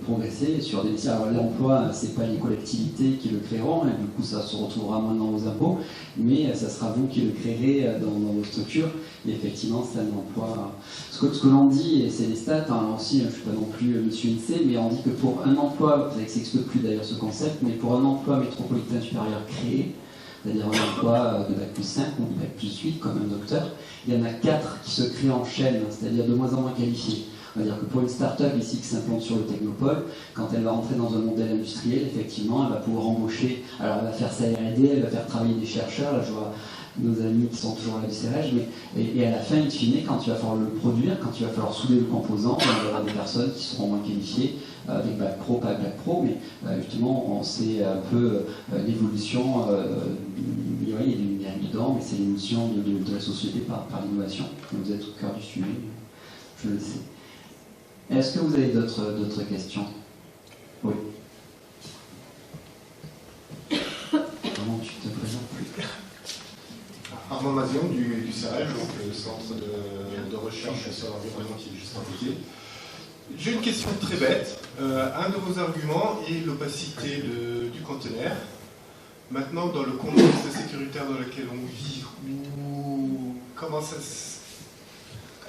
progresser sur des métiers. Alors l'emploi, c'est pas les collectivités qui le créeront, et du coup ça se retrouvera moins dans vos impôts, mais ça sera vous qui le créerez dans vos structures, et effectivement c'est un emploi. Ce que l'on dit, et c'est les stats, hein, aussi, je ne suis pas non plus monsieur INSEE, mais on dit que pour un emploi, vous savez que ça n'existe plus d'ailleurs ce concept, mais pour un emploi métropolitain supérieur créé, c'est-à-dire un emploi de Bac plus 5 ou de Bac plus 8 comme un docteur, il y en a 4 qui se créent en chaîne, c'est-à-dire de moins en moins qualifiés. On va dire que pour une start-up ici qui s'implante sur le technopole, quand elle va rentrer dans un modèle industriel, effectivement, elle va pouvoir embaucher, alors elle va faire sa R&D, elle va faire travailler des chercheurs, là je vois nos amis qui sont toujours là du CRH, et à la fin, in fine, quand il va falloir le produire, quand il va falloir souder le composant, il y aura des personnes qui seront moins qualifiées, avec Bac Pro, pas Bac Pro, mais justement, on sait un peu l'évolution, il y a du numérique dedans, mais c'est l'évolution de la société par l'innovation. Vous êtes au cœur du sujet, je le sais. Est-ce que vous avez d'autres questions? Oui. Comment tu te présentes plus? Armand Mazion du CRH, donc le centre de recherche sur l'environnement qui est juste à côté. J'ai une question très bête. Un de vos arguments est l'opacité du conteneur. Maintenant, dans le contexte sécuritaire dans lequel on vit, comment ça...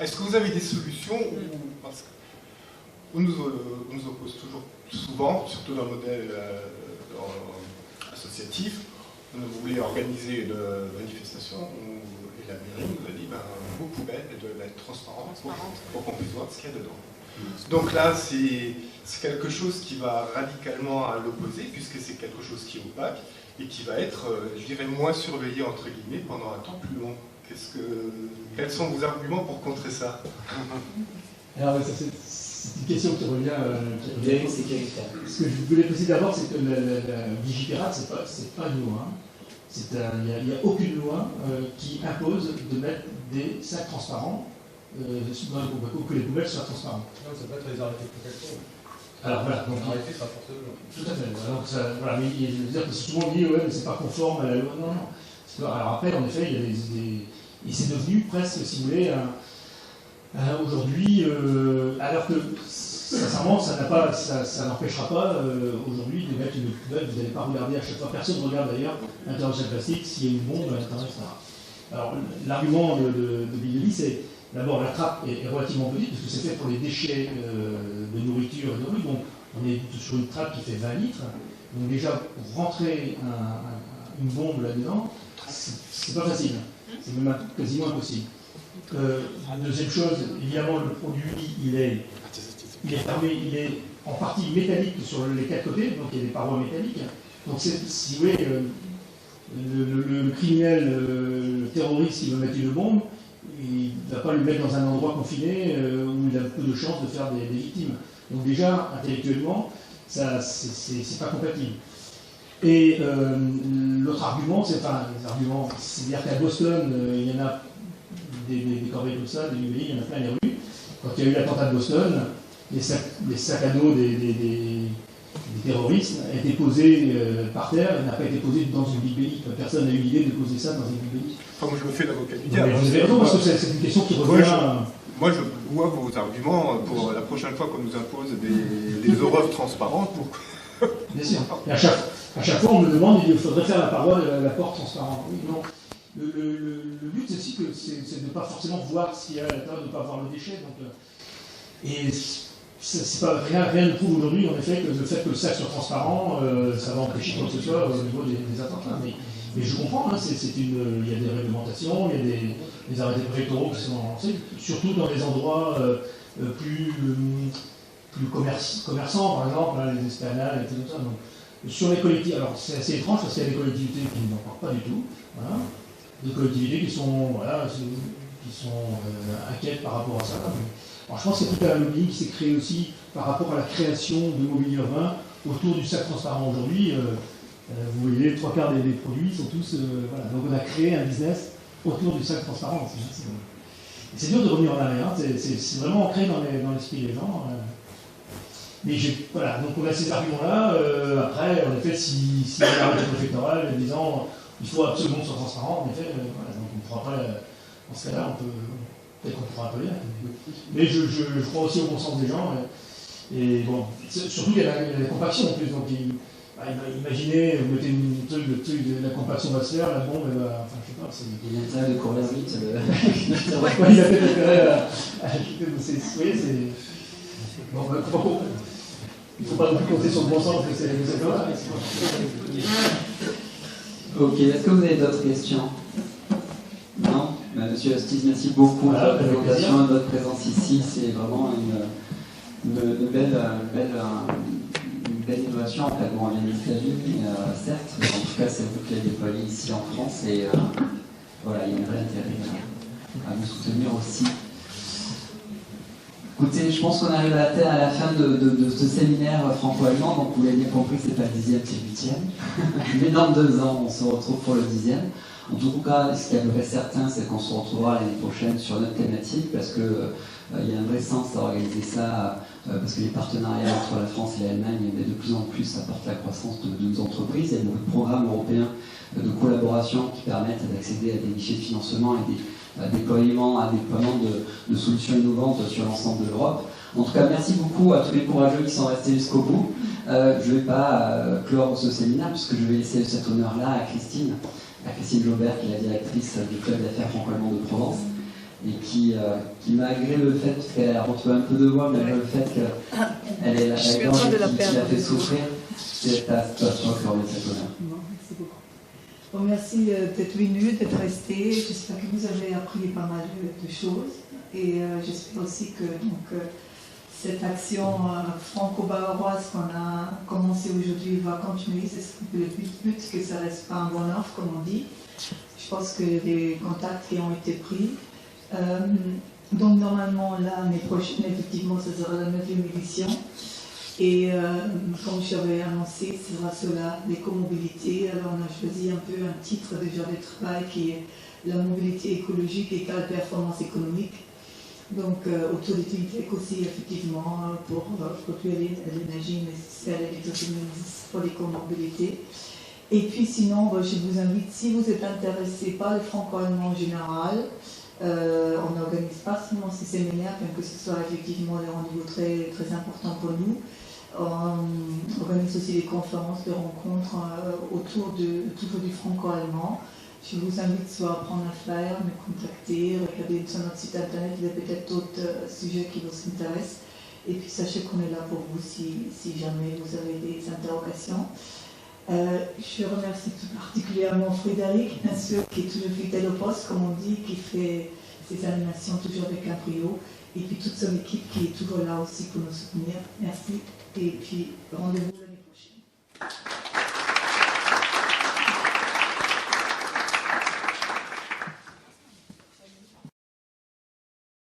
Est-ce que vous avez des solutions parce que on nous oppose toujours souvent, surtout dans le modèle associatif. Vous voulez organiser une manifestation et la mairie nous a dit vos poubelles doivent être transparentes pour qu'on puisse voir ce qu'il y a dedans. Donc là, c'est quelque chose qui va radicalement à l'opposé, puisque c'est quelque chose qui est opaque et qui va être, je dirais, moins surveillé entre guillemets pendant un temps plus long. Quels sont vos arguments pour contrer ça? Alors, c'est une question qui revient. Ce que je voulais préciser d'abord, c'est que la Vigipirate, c'est pas une loi. Il n'y a aucune loi qui impose de mettre des sacs transparents dans les poubelles, ou que les poubelles soient transparentes. Non, ça peut être les arrêtés de protection. Alors voilà, donc l'arrêté sera porté de loi. Tout à fait. Donc, voilà, mais je veux dire que c'est souvent dit, ouais, mais c'est pas conforme à la loi. Non, non. Alors après, en effet, il y a et c'est devenu presque, si vous voulez, aujourd'hui, alors que sincèrement, ça n'empêchera pas aujourd'hui de mettre une poubelle. Vous n'allez pas regarder à chaque fois. Personne ne regarde d'ailleurs à l'intérieur de chaque plastique s'il y a une bombe à l'intérieur, etc. Alors l'argument de Billy, c'est d'abord la trappe est relativement petite parce que c'est fait pour les déchets de nourriture et de rue. Donc on est sur une trappe qui fait 20 litres. Donc déjà pour rentrer une bombe là-dedans, c'est pas facile. C'est même quasiment impossible. Deuxième chose, évidemment, le produit, il est fermé, il est en partie métallique sur les 4 côtés, donc il y a des parois métalliques. Donc si vous voulez, le criminel, le terroriste qui veut mettre une bombe, il ne va pas le mettre dans un endroit confiné où il a peu de chances de faire des victimes. Donc déjà, intellectuellement, c'est pas compatible. Et l'autre argument, c'est-à-dire qu'à Boston, il y en a des corbeilles comme ça, des UBI, il y en a plein les rues. Quand il y a eu l'attentat de Boston, les sacs à dos des terroristes étaient posés par terre et n'a pas été posé dans une bibliothèque. Personne n'a eu l'idée de poser ça dans une bibliothèque. Enfin, moi je me fais l'avocat du diable. Vous avez raison, parce que c'est une question qui revient. Moi je vois vos arguments pour la prochaine fois qu'on nous impose des horreurs transparentes. Bien sûr. Et à chaque fois, on me demande, il faudrait faire la paroi de la porte transparente. Oui, non. Le but, c'est aussi c'est de ne pas forcément voir ce qu'il y a à l'intérieur, de ne pas voir le déchet. Donc, et rien ne prouve aujourd'hui, en effet, que le fait que le sac soit transparent, ça va empêcher quoi que ce soit au niveau des attentats. Mais je comprends, hein, il y a des réglementations, il y a des arrêtés préfectoraux qui sont lancés, surtout dans des endroits plus commerçants, par exemple, hein, les esplanades et tout ça. Donc, sur les collectivités, alors c'est assez étrange parce qu'il y a des collectivités qui n'en parlent pas du tout, voilà. Des collectivités qui sont inquiètes par rapport à ça. Alors, je pense qu'il y a tout un lobbying qui s'est créé aussi par rapport à la création de mobilier urbain autour du sac transparent. Aujourd'hui, vous voyez, les 3/4 des produits sont tous... voilà. Donc on a créé un business autour du sac transparent. C'est dur de revenir en arrière, hein. C'est vraiment ancré dans l'esprit des gens. Mais voilà, donc on a ces arguments-là. Après, en effet, si on a un arrêté préfectoral disant il faut absolument que ce soit transparent, en effet, voilà, donc on pourra pas, dans ce cas-là, peut-être qu'on pourra un peu lire. Mais je crois aussi au bon sens des gens. Et bon, surtout il y a la compaction en plus. Donc imaginez, vous mettez le truc de la compaction va se faire, la bombe, enfin je sais pas. Il y a intérêt de courir vite. Il a peut-être intérêt à ajouter. Vous voyez, c'est. Bon, il ne faut pas non plus compter sur le bon sens, parce que c'est comme ça. Ok, est-ce que vous avez d'autres questions? Non? Monsieur Astiz, merci beaucoup pour votre présentation et votre présence ici. C'est vraiment une belle innovation. En fait, bon, on vient des États-Unis, certes, mais en tout cas, c'est vous qui l'avez déployé ici en France. Et voilà, il y a un vrai intérêt à vous soutenir aussi. Écoutez, je pense qu'on arrive à la fin de ce séminaire franco-allemand, donc vous l'avez bien compris, c'est pas le 10e, c'est le 8e. Mais dans 2 ans, on se retrouve pour le 10e. En tout cas, ce qui est à peu près certain, c'est qu'on se retrouvera l'année prochaine sur notre thématique, parce qu'il y a un vrai sens à organiser ça, parce que les partenariats entre la France et l'Allemagne, de plus en plus, apportent la croissance de nos entreprises. Il y a beaucoup de programmes européens de collaboration qui permettent d'accéder à des guichets de financement et un déploiement de solutions innovantes sur l'ensemble de l'Europe. En tout cas, merci beaucoup à tous les courageux qui sont restés jusqu'au bout. Je ne vais pas clore ce séminaire, puisque je vais laisser cet honneur-là à Christine Jaubert, qui est la directrice du Club d'affaires franco-allemand de Provence, et qui malgré le fait qu'elle a retrouvé un peu de voix, malgré le fait qu'elle est la gorge qui l'a fait souffrir, c'est à toi que remet cet honneur. Merci beaucoup. Bon, merci d'être venu, d'être resté. J'espère que vous avez appris pas mal de choses. Et j'espère aussi que cette action franco-bavaroise qu'on a commencé aujourd'hui va continuer. C'est le but que ça ne reste pas un one-off, comme on dit. Je pense que les contacts qui ont été pris. Donc normalement, l'année prochaine, effectivement, ce sera la 9e édition. Et comme j'avais annoncé, ce sera sur l'écomobilité. Alors on a choisi un peu un titre de genre de travail qui est la mobilité écologique égale performance économique. Donc autour d'utilité aussi effectivement pour produire l'énergie nécessaire à l'électricité pour l'écomobilité. Et puis sinon, je vous invite, si vous êtes intéressé par le franco-allemand en général, on n'organise pas seulement ces séminaires, bien que ce soit effectivement des rendez-vous très, très importants pour nous. On organise aussi des conférences, des rencontres autour du franco-allemand. Je vous invite soit à prendre affaire, me contacter, regarder sur notre site internet, il y a peut-être d'autres sujets qui vous intéressent. Et puis sachez qu'on est là pour vous si jamais vous avez des interrogations. Je remercie tout particulièrement Frédéric, bien sûr, qui est toujours fidèle au poste, comme on dit, qui ces animations toujours avec un brio. Et puis toute son équipe qui est toujours là aussi pour nous soutenir. Merci. Et puis rendez-vous le